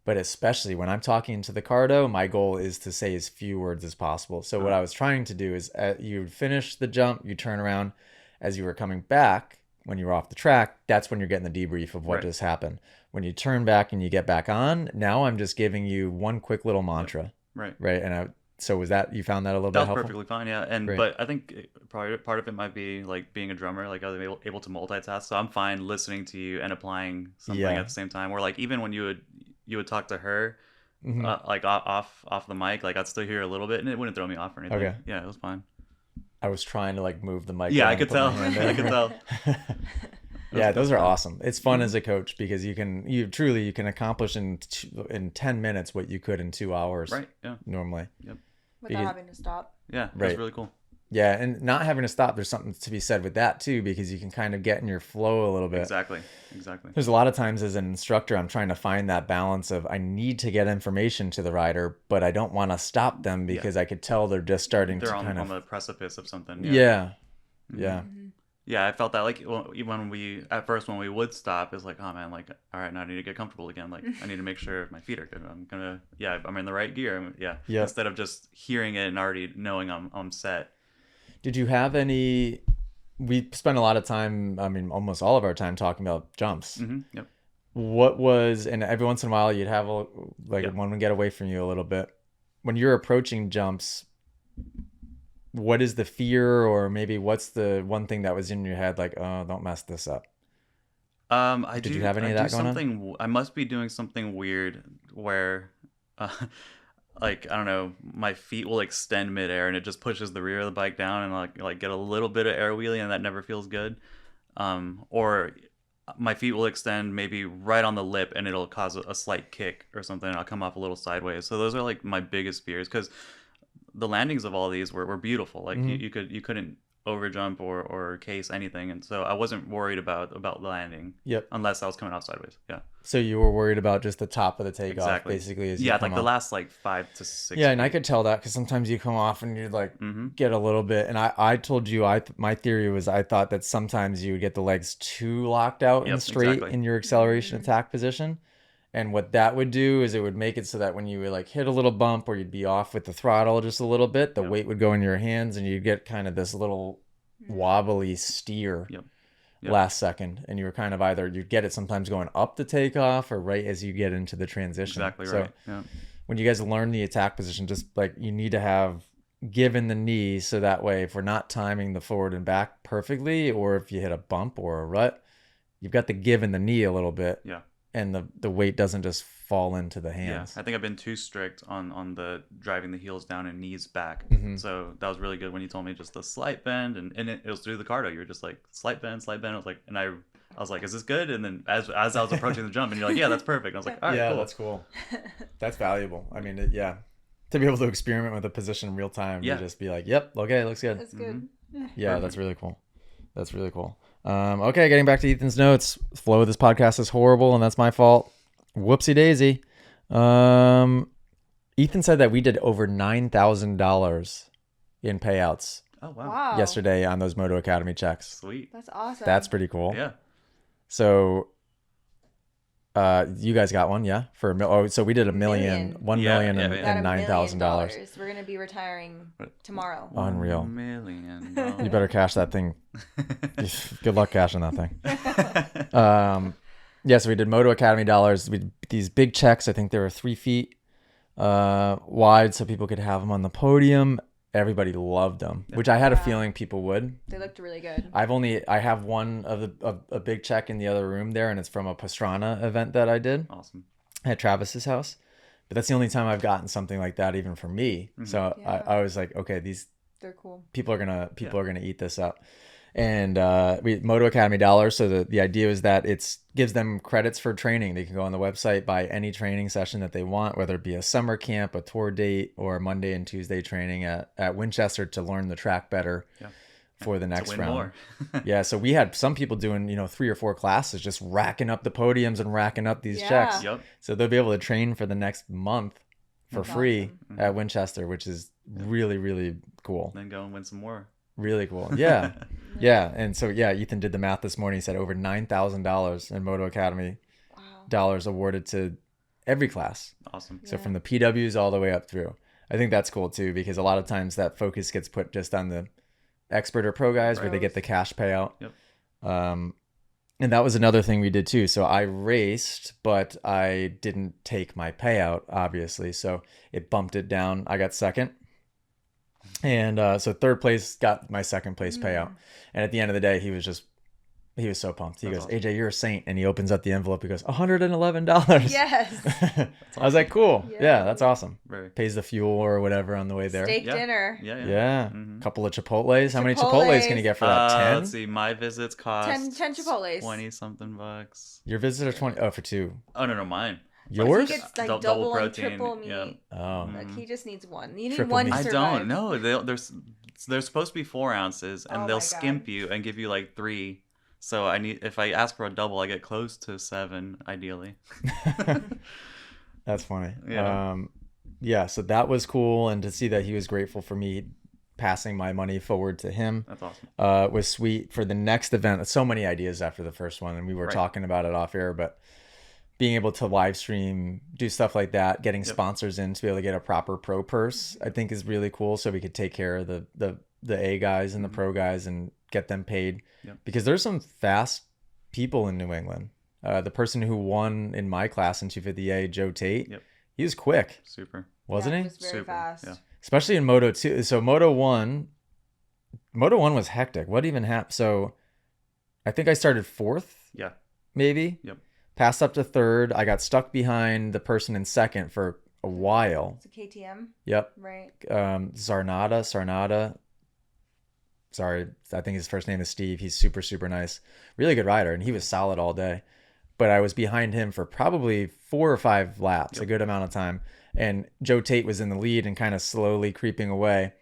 But especially when I'm talking to the cardo, my goal is to say as few words as possible. So what I was trying to do is you finish the jump, you turn around. As you were coming back, when you were off the track, that's when you're getting the debrief of what just happened. When you turn back and you get back on, now I'm just giving you one quick little mantra. Right. And so was that, you found that a little bit helpful? That was perfectly fine, yeah. And but I think part of it might be like being a drummer, like I was able to multitask. So I'm fine listening to you and applying something at the same time. Or like even when you would talk to her, like off the mic, like I'd still hear a little bit, and it wouldn't throw me off or anything. Okay. Yeah, it was fine. I was trying to like move the mic. Yeah, I could tell. I could tell. Yeah, those are awesome. It's fun as a coach because you can accomplish in 10 minutes what you could in 2 hours. Right. Yeah. Normally. Yep. Without having to stop. Yeah, that's really cool. Yeah, and not having to stop, there's something to be said with that too, because you can kind of get in your flow a little bit. Exactly. There's a lot of times as an instructor, I'm trying to find that balance of I need to get information to the rider, but I don't want to stop them because I could tell they're just starting to kind of... on the precipice of something. Yeah. Yeah, I felt that like when we would stop, it's like, oh man, like, all right, now I need to get comfortable again. Like, I need to make sure my feet are good. I'm in the right gear. Instead of just hearing it and already knowing I'm set. Did you have any? We spent a lot of time, I mean, almost all of our time talking about jumps. Mm-hmm. Yep. What was, and every once in a while you'd have one would get away from you a little bit. When you're approaching jumps, what is the fear, or maybe what's the one thing that was in your head, like, oh, don't mess this up? Did you have any of that going on? I must be doing something weird where, like, I don't know, my feet will extend midair and it just pushes the rear of the bike down and like get a little bit of air wheelie, and that never feels good. Or my feet will extend maybe right on the lip and it'll cause a slight kick or something, and I'll come off a little sideways. So those are like my biggest fears, because the landings of all these were beautiful. Like you couldn't overjump or case anything, and so I wasn't worried about landing. Yep. Unless I was coming off sideways. Yeah. So you were worried about just the top of the takeoff, basically. As you like the last like 5 to 6. Yeah, and I could tell that because sometimes you come off and you like get a little bit. And I told you my theory was I thought that sometimes you would get the legs too locked out and straight in your acceleration attack position. And what that would do is it would make it so that when you would like hit a little bump or you'd be off with the throttle just a little bit, the weight would go in your hands and you'd get kind of this little wobbly steer last second. And you were kind of either you'd get it sometimes going up the takeoff or right as you get into the transition. Exactly right. So when you guys learn the attack position, just like you need to have given the knee, so that way if we're not timing the forward and back perfectly, or if you hit a bump or a rut, you've got the give in the knee a little bit. Yeah. And the weight doesn't just fall into the hands. Yeah, I think I've been too strict on the driving the heels down and knees back. So that was really good when you told me just the slight bend, and it was through the cardio. You were just like slight bend. I was like, and I was like, is this good? And then as I was approaching the jump, and you're like, yeah, that's perfect. And I was like, all right, cool. That's cool. That's valuable. I mean, to be able to experiment with a position in real time, you just be like, yep, okay, looks good. That's good. Yeah, that's really cool. That's really cool. Okay, getting back to Ethan's notes. Flow of this podcast is horrible, and that's my fault. Whoopsie daisy. Ethan said that we did over $9,000 in payouts. Oh wow! Yesterday on those Moto Academy checks. Sweet. That's awesome. That's pretty cool. Yeah. So, you guys got one, yeah? So we did $1 million and $9,000. We're gonna be retiring tomorrow. Unreal. $1 million. You better cash that thing. Good luck cashing that thing. So we did Moto Academy dollars. We did these big checks. I think they were 3 feet wide, so people could have them on the podium. Everybody loved them, which I had a feeling people would. They looked really good. I have one of a big check in the other room there, and it's from a Pastrana event that I did. Awesome. At Travis's house. But that's the only time I've gotten something like that, even for me. So I was like, okay, they're cool. People are gonna eat this up. And Moto Academy dollars. So the idea is that it gives them credits for training. They can go on the website, buy any training session that they want, whether it be a summer camp, a tour date, or Monday and Tuesday training at Winchester to learn the track better for the next round. Yeah, so we had some people doing 3 or 4 classes, just racking up the podiums and racking up these checks. Yep. So they'll be able to train for the next month for free at Winchester, which is really, really cool. Then go and win some more. Really cool. Yeah. Yeah. And so, Ethan did the math this morning. He said over $9,000 in Moto Academy dollars awarded to every class. Awesome. So from the PWs all the way up through. I think that's cool too, because a lot of times that focus gets put just on the expert or pro guys where they get the cash payout. Yep. And that was another thing we did too. So I raced, but I didn't take my payout, obviously. So it bumped it down. I got second. And so third place got my second place payout. And at the end of the day, he was so pumped. He goes, awesome. AJ, you're a saint. And he opens up the envelope. He goes, $111. Yes. I was like, cool. Yeah, that's awesome. Right. Pays the fuel or whatever on the way there. Steak dinner. Yeah. Couple of Chipotles. How many Chipotles can you get for that? 10? Let's see. My visits cost 10 Chipotles. 20 something bucks. Your visits are 20. Oh, for 2. Oh, no, mine. Yours? He gets like double and protein. triple meat. Yeah. Oh. Like he just needs one. You need Triple one meat. to I survive. don't know. They're supposed to be 4 ounces, and Oh they'll my skimp God. you and give you like 3. So if I ask for a double, I get close to 7, ideally. That's funny. Yeah. So that was cool, and to see that he was grateful for me passing my money forward to him. That's awesome. Was sweet. For the next event, so many ideas after the first one, and we were talking about it off air, but being able to live stream, do stuff like that, getting sponsors in to be able to get a proper pro purse, I think is really cool. So we could take care of the A guys and the pro guys and get them paid, because there's some fast people in New England. The person who won in my class in 250A, Joe Tate, he was quick. Super. Wasn't he? He was very Super. fast. Yeah. Especially in Moto 2. So Moto 1 was hectic. What even happened? So I think I started 4th. Yeah. Maybe. Yep. Passed up to 3rd. I got stuck behind the person in 2nd for a while. It's a KTM. Yep. Right. Sarnada. Sorry, I think his first name is Steve. He's super, super nice. Really good rider, and he was solid all day. But I was behind him for probably 4 or 5 laps, a good amount of time. And Joe Tate was in the lead and kind of slowly creeping away.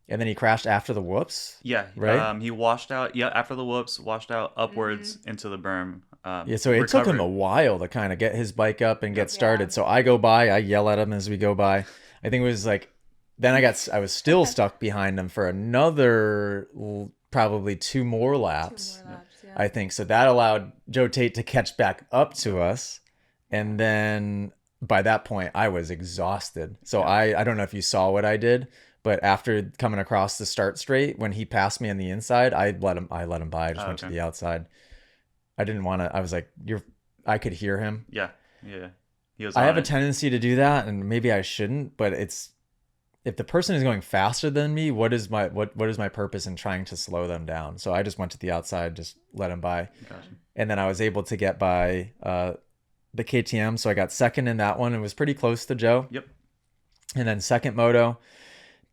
And then he crashed after the whoops. Yeah. Right? He washed out. Yeah, after the whoops, washed out upwards into the berm. So it took him a while to kind of get his bike up and get started. So I go by, I yell at him as we go by. I think it was like, then I was still stuck behind him for another probably 2 more laps. I think. So that allowed Joe Tate to catch back up to us. And then by that point, I was exhausted. So I don't know if you saw what I did, but after coming across the start straight, when he passed me on the inside, I let him by. I just went to the outside. I didn't want to. I was like, I could hear him. Yeah. He was. I have a tendency to do that, and maybe I shouldn't. But if the person is going faster than me, what is my purpose in trying to slow them down? So I just went to the outside, just let him by, and then I was able to get by the KTM. So I got 2nd in that one. It was pretty close to Joe. Yep. And then 2nd moto,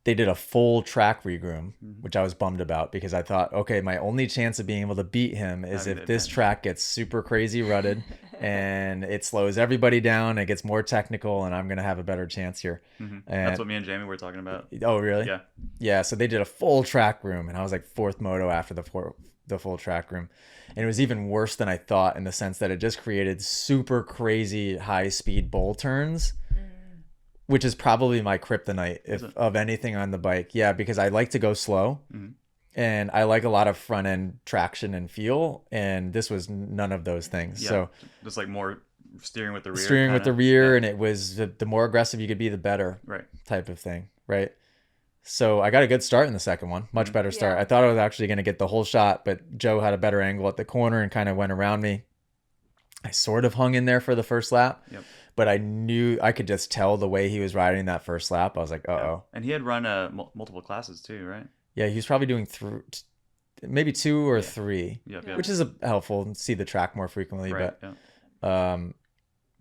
they did a full track regroom, which I was bummed about, because I thought, okay, my only chance of being able to beat him is if this track gets super crazy rutted and it slows everybody down, it gets more technical, and I'm going to have a better chance here. And that's what me and Jamie were talking about. Oh, really? Yeah. Yeah, so they did a full track room, and I was like 4th moto after the full track room. And it was even worse than I thought, in the sense that it just created super crazy high-speed bowl turns, which is probably my kryptonite of anything on the bike. Yeah, because I like to go slow, and I like a lot of front end traction and feel, and this was none of those things. Yeah, so just like more steering with the rear. Steering with the rear, and it was the more aggressive you could be, the better, type of thing, right? So I got a good start in the second one, much better start. I thought I was actually going to get the whole shot, but Joe had a better angle at the corner and kind of went around me. I sort of hung in there for the first lap. But I knew, I could just tell the way he was riding that first lap. I was like, uh-oh. And he had run multiple classes too, right? Yeah, he was probably doing maybe 2 or 3, which is helpful to see the track more frequently. But that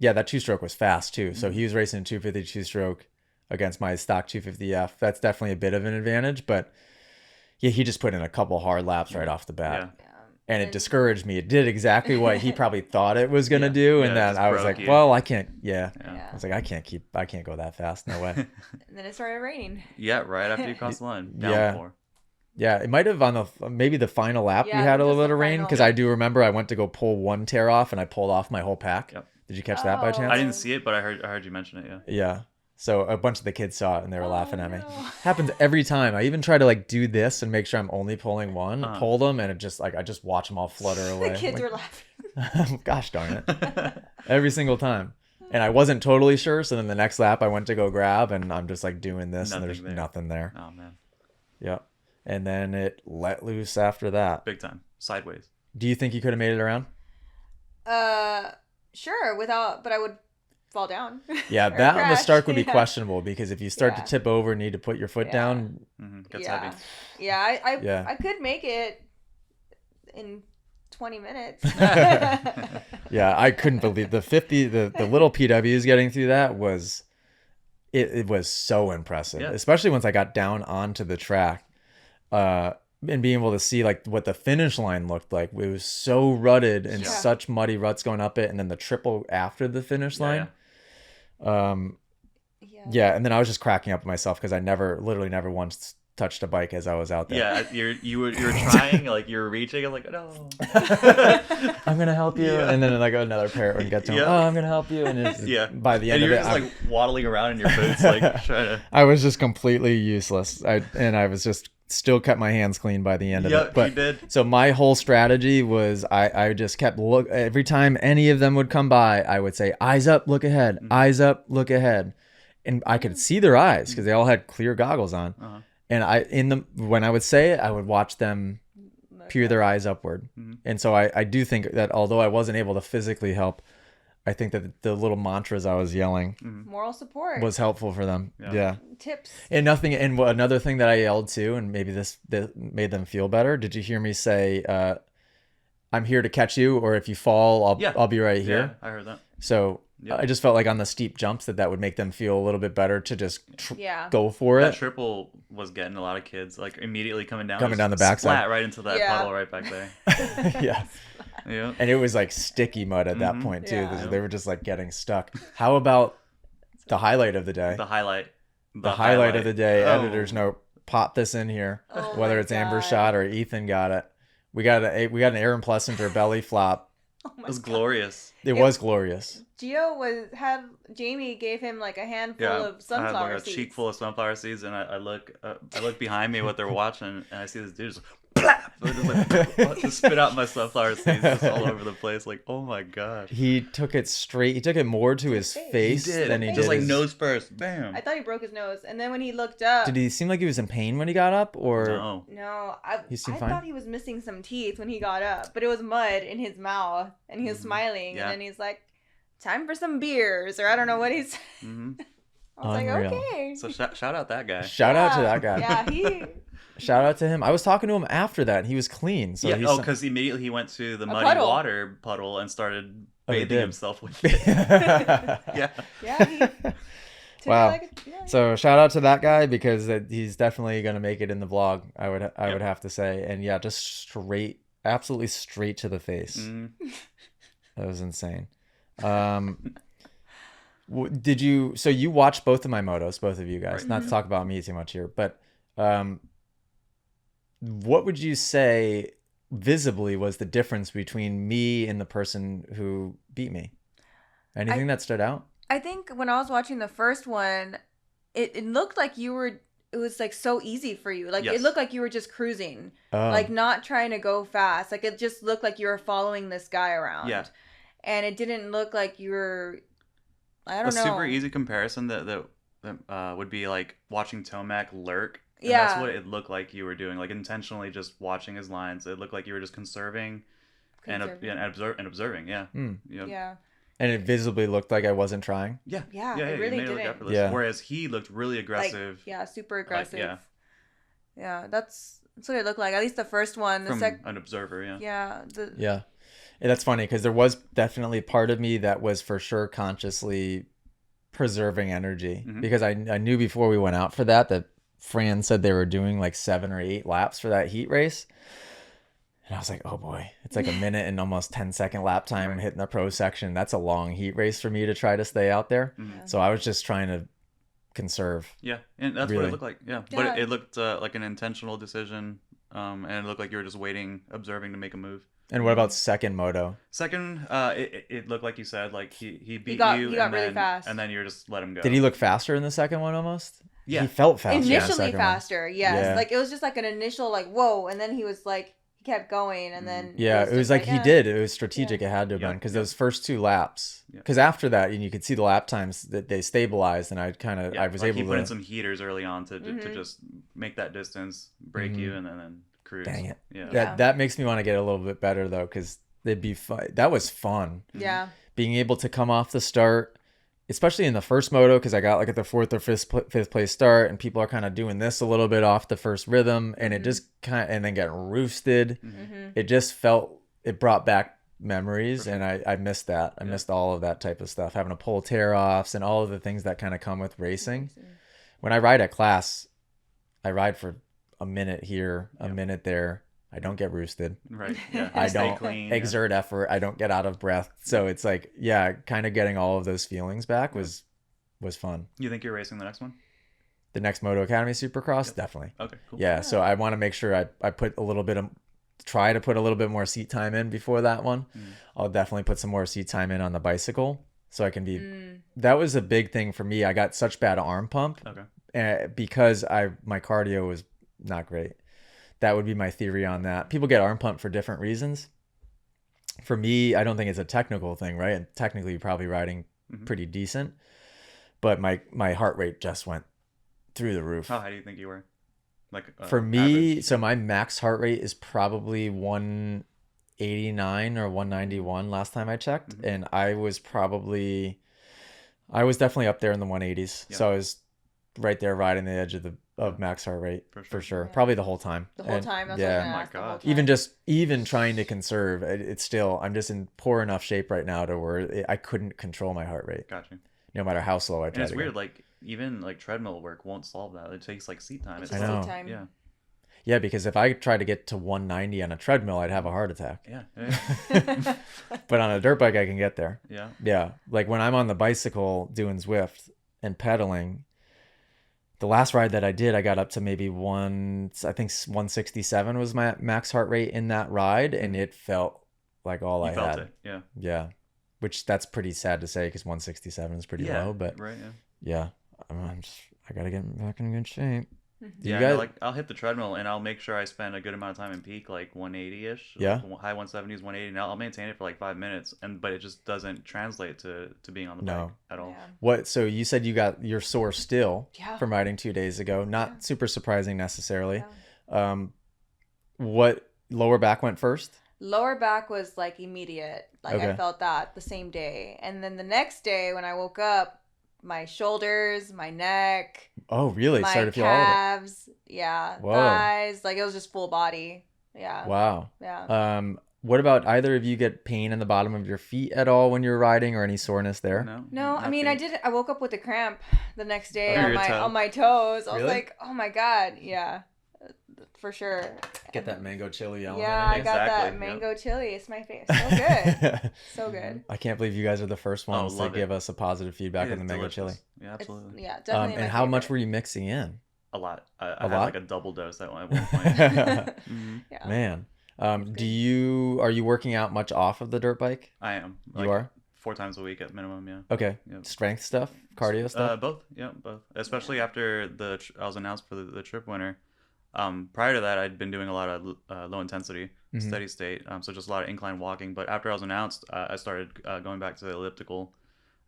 2-stroke was fast too. So he was racing a 250 2-stroke against my stock 250F. That's definitely a bit of an advantage. But he just put in a couple hard laps right off the bat. Yeah. And it discouraged me. It did exactly what he probably thought it was going to do. And then I was like, you. well, I can't. Yeah. I was like, I can't go that fast. No way. And then it started raining. Yeah, right after you crossed the line. Downpour. Yeah, it might have on maybe the final lap we had a little bit of rain, because I do remember I went to go pull one tear off and I pulled off my whole pack. Yep. Did you catch that by chance? I didn't see it, but I heard you mention it. Yeah. Yeah. So a bunch of the kids saw it and they were laughing at me. Happens every time. I even try to like do this and make sure I'm only pulling one. Pull them and it just like I just watch them all flutter away. The kids were laughing. Gosh darn it! Every single time. And I wasn't totally sure, so then the next lap I went to go grab and I'm just like doing this and there's nothing there. Oh man. Yep. And then it let loose after that. Big time. Sideways. Do you think you could have made it around? Sure. But I would fall down. Yeah, that on the start would be questionable, because if you start to tip over and need to put your foot down, gets heavy. Yeah, I could make it in 20 minutes. Yeah, I couldn't believe the little PWs getting through that was it was so impressive, especially once I got down onto the track, and being able to see like what the finish line looked like. It was so rutted and such muddy ruts going up it, and then the triple after the finish line. And then I was just cracking up at myself because I literally never once touched a bike as I was out there. Yeah, you were trying, like you were reaching. I'm like, no, I'm gonna help you. And then like another parrot would get to him. Oh, I'm gonna help you. And it's, by the end of it, you're just like waddling around in your boots, like trying to. I was just completely useless. I was just still kept my hands clean by the end of it. But you did. So my whole strategy was I just kept every time any of them would come by, I would say, eyes up, look ahead, eyes up, look ahead. And I could see their eyes because they all had clear goggles on. And when I would say it, I would watch them peer their eyes upward. And so I do think that although I wasn't able to physically help, I think that the little mantras I was yelling, moral support, was helpful for them. Yeah. Tips. And another thing that I yelled too, and maybe this made them feel better. Did you hear me say, I'm here to catch you, or if you fall, I'll be right here. Yeah, I heard that. So I just felt like on the steep jumps that would make them feel a little bit better to just go for it. That triple was getting a lot of kids like immediately coming down the backside, flat right into that puddle right back there. Yeah. And it was like sticky mud at that point too. They were just like getting stuck. How about the highlight of the day? The highlight of the day. Editor's note: pop this in here. Whether it's Amber shot or Ethan got it. We got an Aaron Plessinger belly flop. It was glorious. It was glorious. Jamie gave him like a handful of sunflower I had like seeds. A cheek full of sunflower seeds, and I look behind me what they're watching, and I see this dude just just spit out my sunflower seeds just all over the place. Like, oh my god. He took it straight. He took it more to his face than he did just like nose first. Bam. I thought he broke his nose, and then when he looked up, did he seem like he was in pain when he got up, or no? I fine? thought he was missing some teeth when he got up, but it was mud in his mouth, and he was smiling, and then he's like, "Time for some beers," or I don't know what he's. I was Unreal. like, okay. So shout out that guy. Shout out to that guy. Yeah, shout out to him. I was talking to him after that, and he was clean. So because immediately he went to the muddy water puddle and started bathing himself with it. Wow. So shout out to that guy, because he's definitely gonna make it in the vlog. I would have to say, and just absolutely straight to the face. That was insane. Did you? So you watched both of my motos, both of you guys. Right. Not to talk about me too much here, but what would you say visibly was the difference between me and the person who beat me? Anything that stood out? I think when I was watching the first one, it looked like you were. It was like so easy for you. Like it looked like you were just cruising, like not trying to go fast. Like it just looked like you were following this guy around. Yeah. And it didn't look like you were. I don't know. A super easy comparison that would be like watching Tomac lurk. And that's what it looked like you were doing, like intentionally just watching his lines. It looked like you were just conserving. And observing. Yeah. Yeah. And it visibly looked like I wasn't trying. Yeah. It really did. Yeah. Whereas he looked really aggressive. Like, super aggressive. Yeah. That's what it looked like. At least the first one. From an observer. Yeah. Yeah. And that's funny, because there was definitely part of me that was for sure consciously preserving energy, because I knew before we went out for that Fran said they were doing like 7 or 8 laps for that heat race. And I was like, oh boy, it's like a minute and almost 10-second lap time hitting the pro section. That's a long heat race for me to try to stay out there. So I was just trying to conserve. Yeah, and that's what it looked like. Yeah, but it looked like an intentional decision, and it looked like you were just waiting, observing to make a move. And what about second moto? Second, it looked like you said, like he beat you, he got really fast, and then you just let him go. Did he look faster in the second one almost? Yeah, he felt faster. Initially faster, yes. Like it was just like an initial like whoa, and then he was like he kept going, and then it was like he did. It was strategic. It had to have been because those first 2 laps. Because after that, and you could see the lap times that they stabilized, and I was able to. He put in some heaters early on to just make that distance, break you, and then cruise. Dang it! Yeah, that makes me want to get a little bit better though, because they'd be fun. That was fun. Yeah, being able to come off the start, especially in the first moto, because I got like at the 4th or 5th place start, and people are kind of doing this a little bit off the first rhythm, and it just kind of, and then getting roosted. It just felt, it brought back memories, and I missed that. I missed all of that type of stuff, having to pull tear offs and all of the things that kind of come with racing. When I ride at class, I ride for a minute here, a minute there. I don't get roosted. Right. Yeah. I don't exert effort. I don't get out of breath. So it's like, kind of getting all of those feelings back was fun. You think you're racing the next one? The next Moto Academy Supercross? Definitely. Okay, cool. Yeah. So I want to make sure I put a little bit of, try to put a little bit more seat time in before that one. I'll definitely put some more seat time in on the bicycle so I can be, that was a big thing for me. I got such bad arm pump because my cardio was not great. That would be my theory on that. People get arm pump for different reasons. For me, I don't think it's a technical thing, right? And technically, you're probably riding pretty decent. But my heart rate just went through the roof. How high do you think you were? Like for me, average? So my max heart rate is probably 189 or 191 last time I checked. And I was definitely up there in the 180s. Yeah. So I was right there riding the edge of max heart rate for sure. Probably the whole time. The whole time. That's oh my God. Even trying to conserve, it's still, I'm just in poor enough shape right now to where I couldn't control my heart rate. Gotcha. No matter how slow I try. And it's weird, like even like treadmill work won't solve that. It takes like seat time. I know. Seat time. Yeah. Yeah, because if I tried to get to 190 on a treadmill, I'd have a heart attack. Yeah. But on a dirt bike, I can get there. Yeah. Yeah. Like when I'm on the bicycle doing Zwift and pedaling, the last ride that I did, I got up to maybe 167 was my max heart rate in that ride. And it felt like all I had. It. Yeah. Yeah. Which that's pretty sad to say because 167 is pretty low. But right. Yeah. I got to get back in good shape. I'll hit the treadmill and I'll make sure I spend a good amount of time in peak, like 180-ish. Yeah. Like high 170s, 180. And I'll maintain it for like 5 minutes, but it just doesn't translate to being on the bike at all. Yeah. So you said you're sore still from riding 2 days ago. Not super surprising necessarily. Yeah. What lower back went first? Lower back was like immediate. Like I felt that the same day. And then the next day when I woke up, my shoulders, my neck. Oh, really? My started to feel calves, all of it. Yeah. Whoa. Thighs. Like it was just full body. Yeah. Wow. Yeah. What about either of you get pain in the bottom of your feet at all when you're riding, or any soreness there? No. I mean, I woke up with a cramp the next day on my toes. I was like, oh my God. Yeah. For sure. Get that mango chili element. Yeah, I got that mango chili. It's my face. So good. So good. I can't believe you guys are the first ones to give us a positive feedback on the mango chili. Yeah, absolutely. Definitely. And how much were you mixing in? A lot. I had like a double dose at one point. Yeah. Man. Are you working out much off of the dirt bike? I am. You are? 4 times a week at minimum, yeah. Okay. Yep. Strength stuff? Cardio stuff? Both. Yeah, both. Especially after I was announced for the trip winner. Prior to that, I'd been doing a lot of low intensity, steady state, so just a lot of incline walking. But after I was announced, I started going back to the elliptical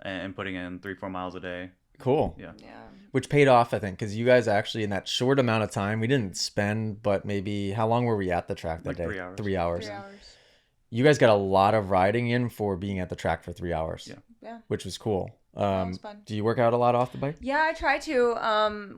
and putting in 3-4 miles a day. Cool. Yeah. Which paid off, I think, because you guys actually, in that short amount of time, we didn't spend, but maybe, how long were we at the track that day? 3 hours. 3 hours. 3 hours. You guys got a lot of riding in for being at the track for 3 hours. Yeah. Which was cool. was fun. Do you work out a lot off the bike? Yeah, I try to.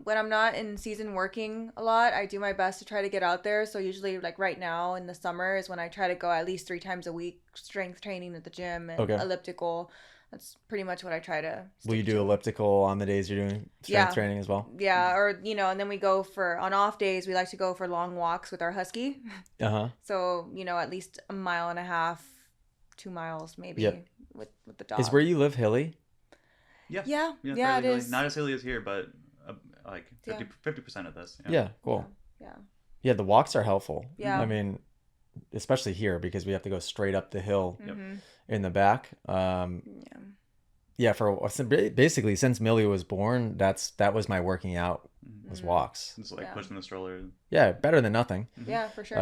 When I'm not in season working a lot, I do my best to try to get out there. So usually, like right now in the summer is when I try to go at least 3 times a week, strength training at the gym and elliptical. That's pretty much what I try to. Will you do elliptical on the days you're doing strength training as well? Yeah, or and then we go on off days. We like to go for long walks with our husky. So at least 1.5 miles, 2 miles maybe with the dog. Is where you live hilly? Yeah, it hilly. is. Not as hilly as here, but like 50% of this. Yeah, cool. Yeah, the walks are helpful. Yeah. I mean, especially here because we have to go straight up the hill in the back. For basically since Millie was born, that was my working out was walks. It's like pushing the stroller. Yeah, better than nothing. Yeah, for sure.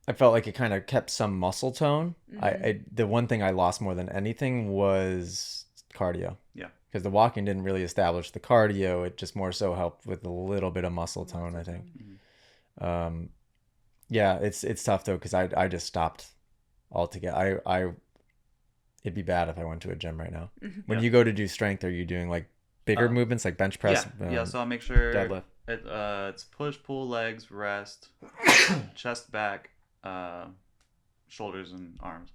I felt like it kind of kept some muscle tone. The one thing I lost more than anything was cardio. Yeah. Because the walking didn't really establish the cardio. It just more so helped with a little bit of muscle tone, I think. It's tough though because I just stopped altogether. It'd be bad if I went to a gym right now. When you go to do strength, are you doing like bigger movements like bench press? So I'll make sure deadlift. It's push, pull, legs, rest, chest, back, shoulders, and arms.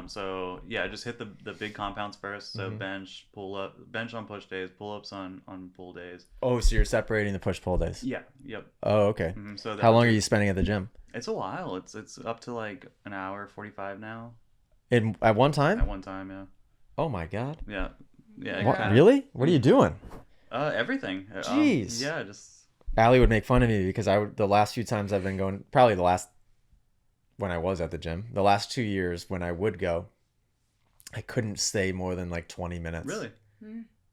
Just hit the big compounds first. So bench, pull up, bench on push days, pull ups on pull days. Oh, so you're separating the push pull days? Yeah. Yep. Oh, okay. So how long are you spending at the gym? It's a while. It's up to like an hour 45 now. At one time? At one time, yeah. Oh my god. Yeah. What, really? What are you doing? Everything. Jeez. Just. Allie would make fun of me because the last few times I've been going, probably when I was at the gym, the last 2 years when I would go, I couldn't stay more than like 20 minutes. Really?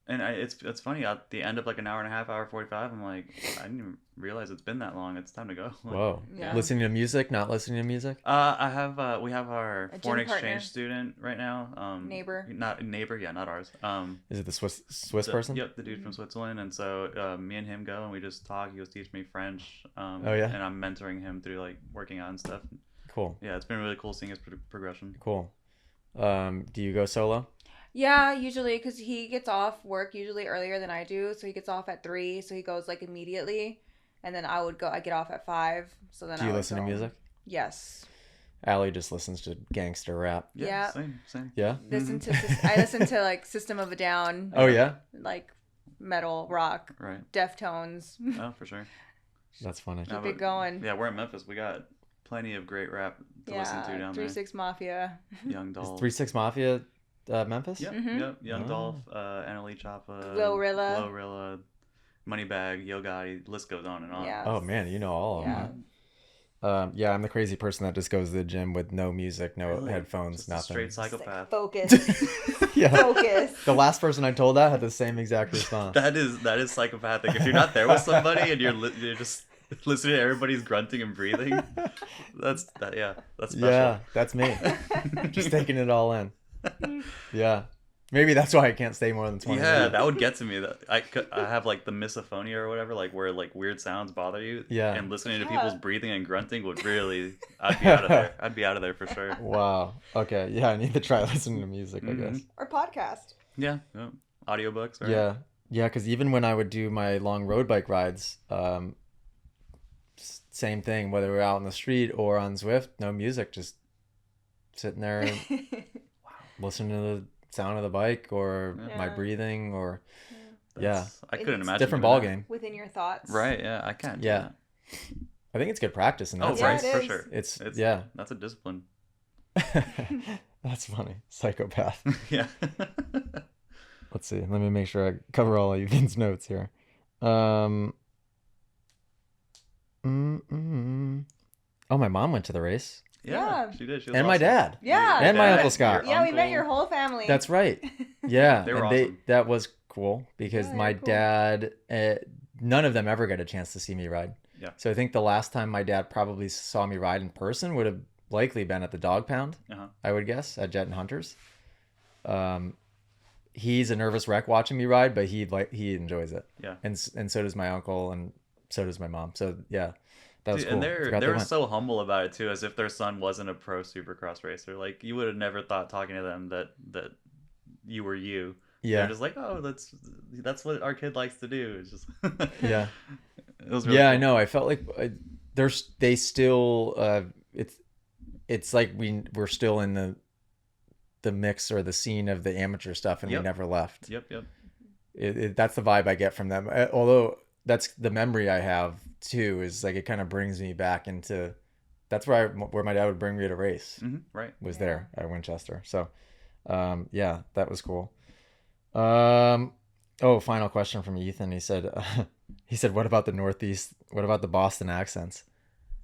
And it's funny, at the end of like an hour and a half, hour 45, I'm like, I didn't even realize it's been that long. It's time to go. Whoa. Yeah. Listening to music, not listening to music? We have our foreign exchange student right now. Neighbor. Not ours. Is it the Swiss person? Yep, the dude from Switzerland. And so me and him go and we just talk. He was teaching me French. And I'm mentoring him through like working out and stuff. Cool. Yeah, it's been really cool seeing his progression. Cool. Do you go solo? Yeah, usually because he gets off work usually earlier than I do. So he gets off at 3. So he goes like immediately. And then I get off at 5. So then do you listen to music? Yes. Allie just listens to gangster rap. Yeah. Same. Yeah? I listen to like System of a Down. Oh, yeah? Like metal, rock, Deftones. Oh, for sure. That's funny. Keep it going. Yeah, we're in Memphis. We got plenty of great rap to listen to down there. 3-6 Mafia. Young Dolph. 3-6 Mafia Memphis? Yep, yep. Young Dolph, Annalie Choppa, Glorilla, Moneybagg, Yo Gotti, list goes on and on. Yes. Oh man, you know all of them. I'm the crazy person that just goes to the gym with no music, no headphones, just nothing. Straight psychopath. Focus. Focus. The last person I told that had the same exact response. That is psychopathic. If you're not there with somebody and you're just listening to everybody's grunting and breathing, that's special. Yeah, that's me. Just taking it all in. Yeah. Maybe that's why I can't stay more than 20 minutes. Yeah, that would get to me. I have like the misophonia or whatever, like where like weird sounds bother you. Yeah. And listening to people's breathing and grunting would really, I'd be out of there. I'd be out of there for sure. Wow. Okay. Yeah, I need to try listening to music, I guess. Or podcast. Yeah. Audiobooks. Right? Yeah. Yeah, because even when I would do my long road bike rides, same thing, whether we're out in the street or on Zwift, no music, just sitting there listening to the sound of the bike or my breathing or I couldn't imagine. Different ball game. Within your thoughts. Right, yeah, I can't. Yeah. I think it's good practice in that sense. Right, for sure. It's that's a discipline. That's funny. Psychopath. Yeah. Let's see. Let me make sure I cover all of Vin's notes here. Oh, my mom went to the race. Yeah, she did. She was and awesome. My dad. Yeah. And my Uncle Scott. Yeah, we met your whole family. That's right. Yeah. They were awesome. That was cool because my dad, none of them ever got a chance to see me ride. Yeah. So I think the last time my dad probably saw me ride in person would have likely been at the Dog Pound, I would guess, at Jet and Hunters. He's a nervous wreck watching me ride, but he enjoys it. Yeah. And so does my uncle, and so does my mom. So yeah. That was cool. And they're so humble about it too, as if their son wasn't a pro Supercross racer. Like you would have never thought talking to them that you were you Yeah. They're just like, oh, that's what our kid likes to do. It's just Yeah. It was really Yeah, cool. I know. I felt like they still it's like we're still in the mix or the scene of the amateur stuff, and we never left. Yep. That's the vibe I get from them. Although that's the memory I have too, is like it kind of brings me back into that's where my dad would bring me to race. Right. Was there at Winchester. So yeah, that was cool. Final question from Ethan. He said, what about the Northeast? What about the Boston accents?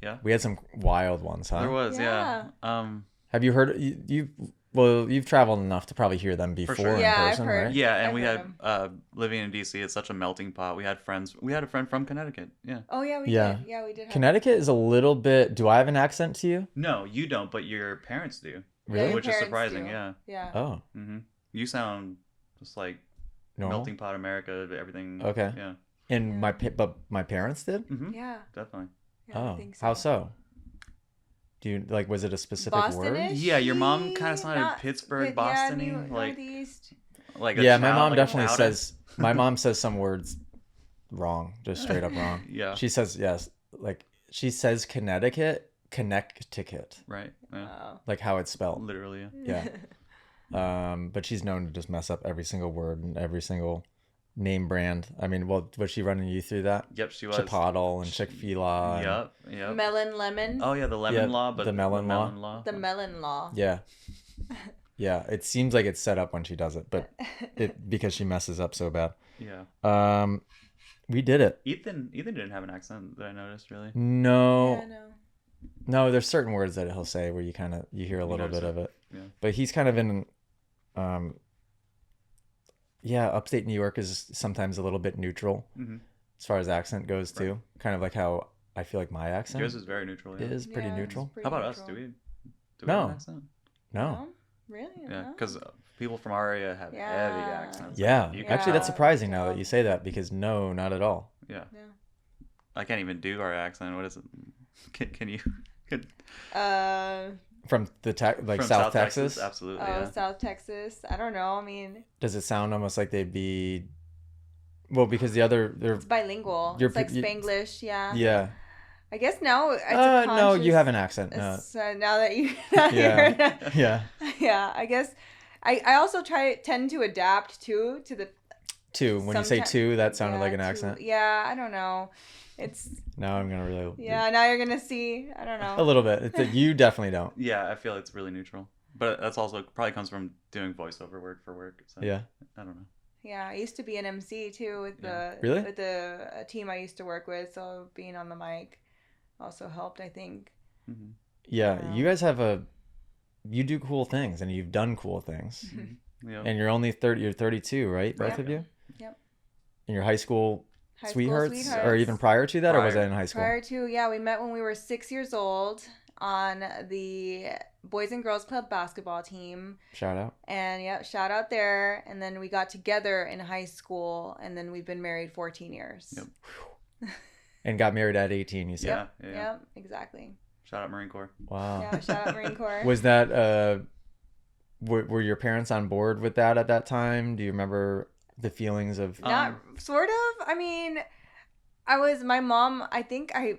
Yeah. We had some wild ones, huh? There was, yeah. Have you heard you've traveled enough to probably hear them before sure. in Yeah, person, I've heard. right? Yeah, and I've we heard had living in DC, it's such a melting pot. We had friends. We had a friend from Connecticut. Yeah. Oh yeah, we Yeah. did. Yeah, we did. Have Connecticut is a little bit. Do I have an accent to you? No, you don't, but your parents do. Really? your Which is parents surprising, do. yeah. Yeah. Oh, You sound just like normal. melting pot America, everything. Okay. Yeah. And but my parents did. Yeah. Definitely. Yeah, I think How so? Do you like? Was it a specific word? Boston-ish? Yeah, your mom kind of sounded Not- Pittsburgh, yeah, Boston-y, like Northeast. like Yeah, my mom like definitely chowder. says. My mom says some words wrong, just straight up wrong. Yeah. She says yes, like she says Connecticut, Right. Yeah. Oh. like how it's spelled. Literally. Yeah. Yeah. But she's known to just mess up every single word and every single name brand. I mean, well, was she running you through that? Yep, she was. Chipotle and Chick-fil-A. Yep. Melon lemon. Oh yeah, the lemon law, but the melon law. The melon law. Yeah. Yeah, it seems like it's set up when she does it, but because she messes up so bad. Yeah. We did it. Ethan didn't have an accent that I noticed really. No. Yeah, no. No, there's certain words that he'll say where you hear a little bit of it. Yeah. But he's kind of in upstate New York is sometimes a little bit neutral as far as accent goes too. Kind of like how I feel like my accent Yours is very neutral. Yeah. is pretty neutral. How about us? Do we No. have an accent? No. Really? Yeah, No? because people from our area have heavy accents. Yeah. You can Actually, that's tell. surprising now that you say that because no, not at all. Yeah. Yeah. I can't even do our accent. What is it? Can you? From the From South Texas? Absolutely. Oh, Yeah. South Texas. I don't know. I mean, Does it sound almost like they'd be well because they're it's bilingual. You're It's like you- Spanglish. Yeah. yeah. I guess now it's a No, conscious- you have an accent. No. So now that you, Yeah. Yeah. yeah. I guess I also tend to adapt too to the. Two. When you say Someti- two, that sounded yeah, like an to- accent. Yeah, I don't know. It's Now I'm gonna really. yeah. Now you're gonna see. I don't know. A little bit. You definitely don't. Yeah, I feel it's really neutral, but that's also probably comes from doing voiceover work for work. So Yeah. I don't know. Yeah, I used to be an MC too with the Really? with the team I used to work with. So being on the mic also helped, I think. Yeah. Yeah. You guys you do cool things and you've done cool things. Yeah. And you're only 30. You're 32, right? Both Yep. of you. Yep. And your high school High school sweethearts, or even prior to that, or was Prior. that in high school? Prior to, yeah, we met when we were 6 years old on the Boys and Girls Club basketball team. Shout out. And yeah, shout out there. And then we got together in high school, and then we've been married 14 years. Yep. And got married at 18. You said. Yeah. Yep, exactly. Shout out Marine Corps. Wow. Yeah, shout out Marine Corps. Was that were your parents on board with that at that time? Do you remember the feelings of Not sort of. I mean, my mom, I think I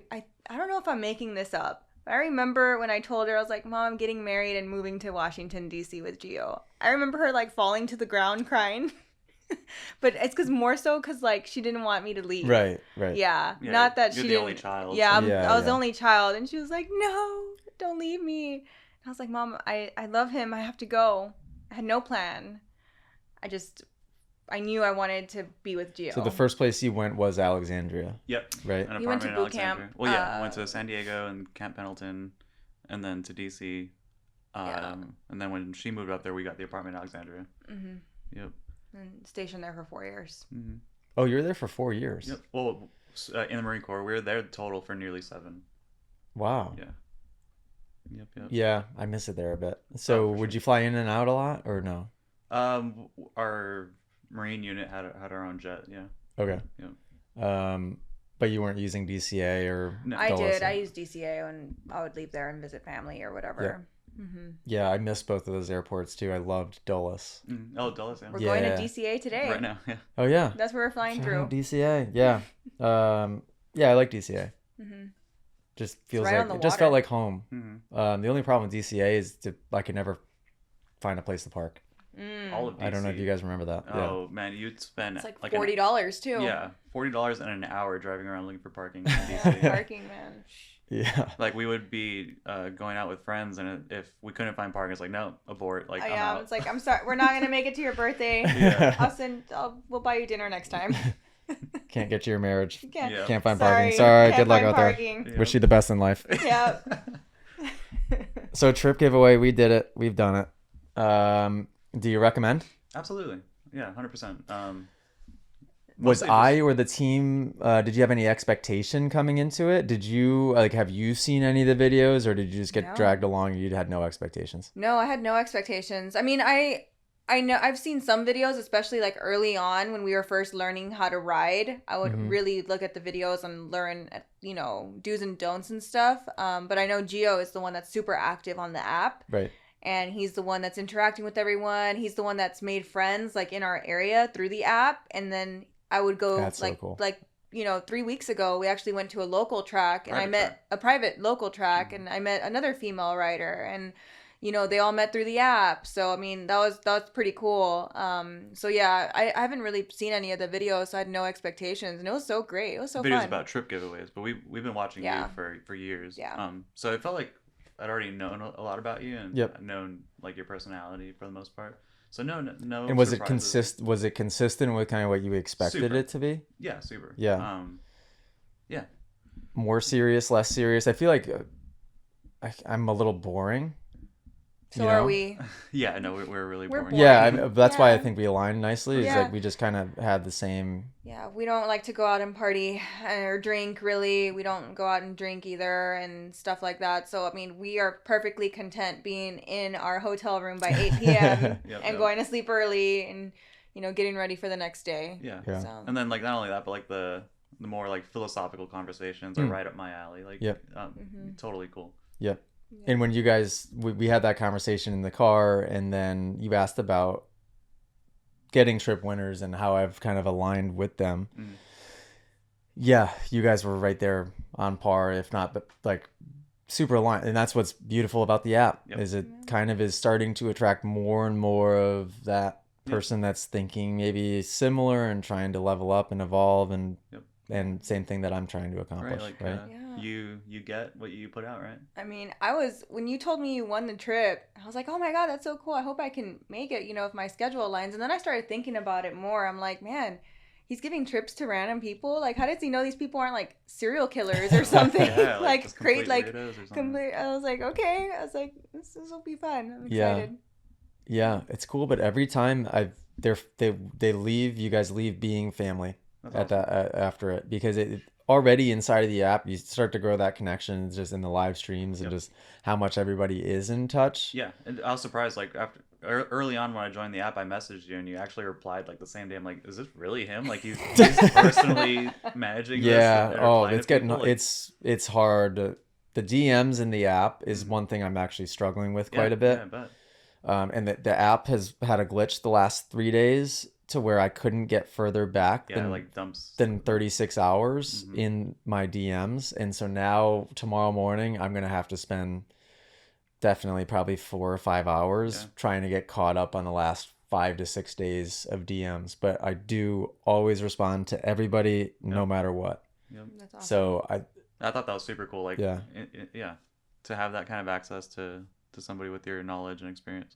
don't know if I'm making this up. But I remember when I told her, I was like, Mom, I'm getting married and moving to Washington, D.C. with Gio. I remember her like falling to the ground crying. But it's more so because like she didn't want me to leave. right? Yeah. Yeah, Not that you're she the didn't. only child, Yeah, so- Yeah, I was the yeah. only child. And she was like, no, don't leave me. And I was like, Mom, I love him. I have to go. I had no plan. I knew I wanted to be with Gio. So the first place you went was Alexandria, Yep. right? An You went apartment to in boot Alexandria. camp, Well, yeah, I went to San Diego and Camp Pendleton, and then to DC. Yeah. And then when she moved up there, we got the apartment in Alexandria. Mm-hmm. Yep. And stationed there for 4 years. Mm-hmm. Oh, you were there for 4 years. Yep. Well, in the Marine Corps, we were there total for nearly 7. Wow. Yeah. Yep. Yeah, I miss it there a bit. So, for would sure. you fly in and out a lot, or no? Our Marine unit had our own jet. Yeah. Okay. Yeah. But you weren't using DCA or No. I Dulles? did. I used DCA when I would leave there and visit family or whatever. Yeah, I missed both of those airports too. I loved Dulles. Oh, Dulles, yeah. We're going to DCA today. Right now, yeah. Oh, yeah. That's where we're flying through. DCA, yeah. Yeah, I like DCA. Just feels right like, it just felt like home. The only problem with DCA is I could never find a place to park. All of DC. I don't know if you guys remember that. Oh, man, you'd spend it's like $40 too. Yeah, $40 and an hour driving around looking for parking in DC. Parking, man. Yeah. Like, we would be going out with friends, and if we couldn't find parking, it's like, no, abort. Like, I'm out. It's like, I'm sorry, we're not gonna make it to your birthday. We'll buy you dinner next time. Can't get to your marriage. Can't find Sorry, parking. Sorry, can't good luck find out parking. there. Wish you the best in life. Yeah. So trip giveaway, we did it. We've done it. Do you recommend? Absolutely. Yeah, 100%. Was I or the team, did you have any expectation coming into it? Did you, have you seen any of the videos, or did you just get dragged along and you had no expectations? No, I had no expectations. I mean, I know I've seen some videos, especially like early on when we were first learning how to ride. I would really look at the videos and learn, do's and don'ts and stuff. But I know Gio is the one that's super active on the app. Right. And he's the one that's interacting with everyone. He's the one that's made friends like in our area through the app. And then I would go That's so cool. 3 weeks ago, we actually went to a local track and I met a private local track and I met another female rider, and they all met through the app. So I mean, that was pretty cool. So yeah, I haven't really seen any of the videos, so I had no expectations, and it was so great. It was so videos fun. about trip giveaways, but we've been watching you for years. Yeah. So it felt like I'd already known a lot about you and known like your personality for the most part. So no. And was it consistent with kind of what you expected it to be? Yeah, super. Yeah. Yeah. More serious, less serious. I feel like I'm a little boring. So are we? Yeah, no, we're really boring. Yeah, that's why I think we aligned nicely. Is like we just kind of had the same. Yeah, we don't like to go out and party or drink, really. We don't go out and drink either and stuff like that. So, I mean, we are perfectly content being in our hotel room by 8 p.m. and going to sleep early and, getting ready for the next day. Yeah. So. And then, like, not only that, but, like, the more, like, philosophical conversations are right up my alley. Like, totally cool. Yep. Yeah. And when you guys, we had that conversation in the car, and then you asked about getting trip winners and how I've kind of aligned with them. Yeah, you guys were right there on par, if not, but like super aligned. And that's what's beautiful about the app is it kind of is starting to attract more and more of that person that's thinking maybe similar and trying to level up and evolve and same thing that I'm trying to accomplish. Right. You get what you put out, right? I mean, when you told me you won the trip, I was like, oh my God, that's so cool. I hope I can make it, if my schedule aligns. And then I started thinking about it more. I'm like, man, he's giving trips to random people. Like, how does he know these people aren't like serial killers or something? like great, like complete. I was like, okay. I was like, this will be fun. I'm excited. Yeah, it's cool. But every time they leave, you guys leave being family. That's awesome. After it, because it already inside of the app you start to grow that connection just in the live streams and just how much everybody is in touch. Yeah, and I was surprised, like after early on when I joined the app, I messaged you and you actually replied like the same day. I'm like, is this really him? Like he's personally managing this? It's getting it's hard. The DMs in the app is one thing I'm actually struggling with quite a bit. Yeah, I bet. And the app has had a glitch the last 3 days to where I couldn't get further back than 36 hours in my DMs. And so now tomorrow morning, I'm going to have to spend definitely probably 4 or 5 hours trying to get caught up on the last 5 to 6 days of DMs. But I do always respond to everybody no matter what. Yep. That's awesome. So I thought that was super cool. Like, to have that kind of access to somebody with your knowledge and experience.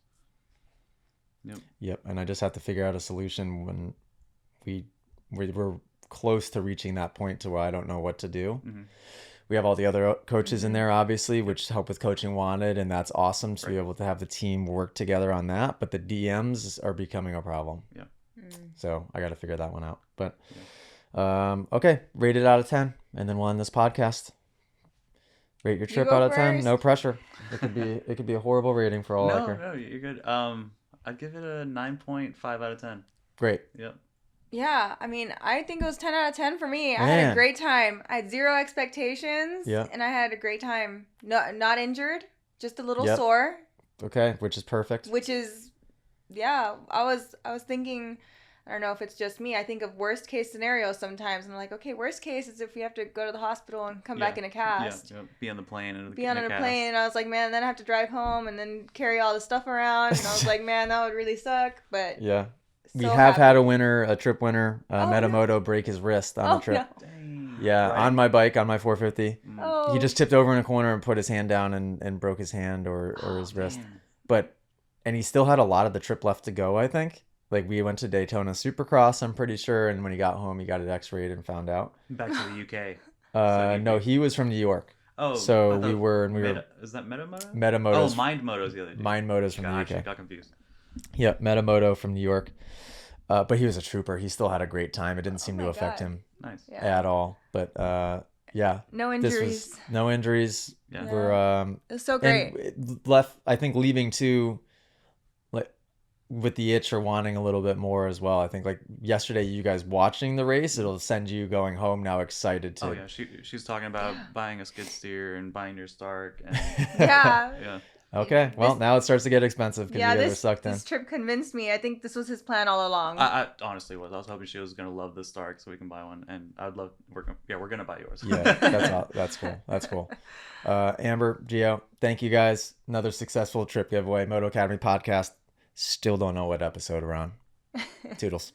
Yep. And I just have to figure out a solution when we're close to reaching that point to where I don't know what to do. We have all the other coaches in there, obviously, which help with Coaching Wanted, and that's awesome to be able to have the team work together on that. But the DMs are becoming a problem. Yeah. So I got to figure that one out. But okay, rate it out of 10, and then we'll end this podcast. Rate your trip out of 10. No pressure. It could be a horrible rating for all I care. No, you're good. I'd give it a 9.5 out of 10. Great. Yep. Yeah, I mean, I think it was 10 out of 10 for me. I had a great time. I had zero expectations, and I had a great time. No, not injured, just a little sore. Okay, which is perfect. Which is, yeah. I was thinking, I don't know if it's just me. I think of worst case scenarios sometimes. I'm like, okay, worst case is if we have to go to the hospital and come back in a cast. Yeah, be on the plane and be on a plane. And I was like, man, then I have to drive home and then carry all the stuff around. And I was like, man, that would really suck. But yeah, so we have happy. had a trip winner, Metamoto, no. break his wrist on the trip. No. Yeah, Right. on my bike, on my 450. Oh. He just tipped over in a corner and put his hand down and broke his hand or his wrist. Man. And he still had a lot of the trip left to go, I think. Like, we went to Daytona Supercross, I'm pretty sure, and when he got home, he got it x-rayed and found out. Back to the UK. No, he was from New York. Oh, so we were is that Metamoto? Metamoto. Oh, Mind Moto's the other dude. Mind Moto's from the UK. I got confused. Yep, Metamoto from New York. But he was a trooper. He still had a great time. It didn't seem to affect him at all. But yeah, no injuries. No injuries. Yeah. We're it was so great. Left, I think, leaving too, like, with the itch or wanting a little bit more as well. I think, like, yesterday, you guys watching the race, it'll send you going home now excited to. Oh yeah, she's talking about buying a skid steer and buying your Stark. And... yeah. Yeah. Okay, well, now it starts to get expensive because you guys are sucked in. This trip convinced me. I think this was his plan all along. I honestly was. I was hoping she was gonna love the Stark so we can buy one, and I'd love. We're gonna buy yours. Yeah, that's cool. That's cool. Amber, Gio, thank you guys. Another successful trip giveaway. Moto Academy podcast. Still don't know what episode we're on. Toodles.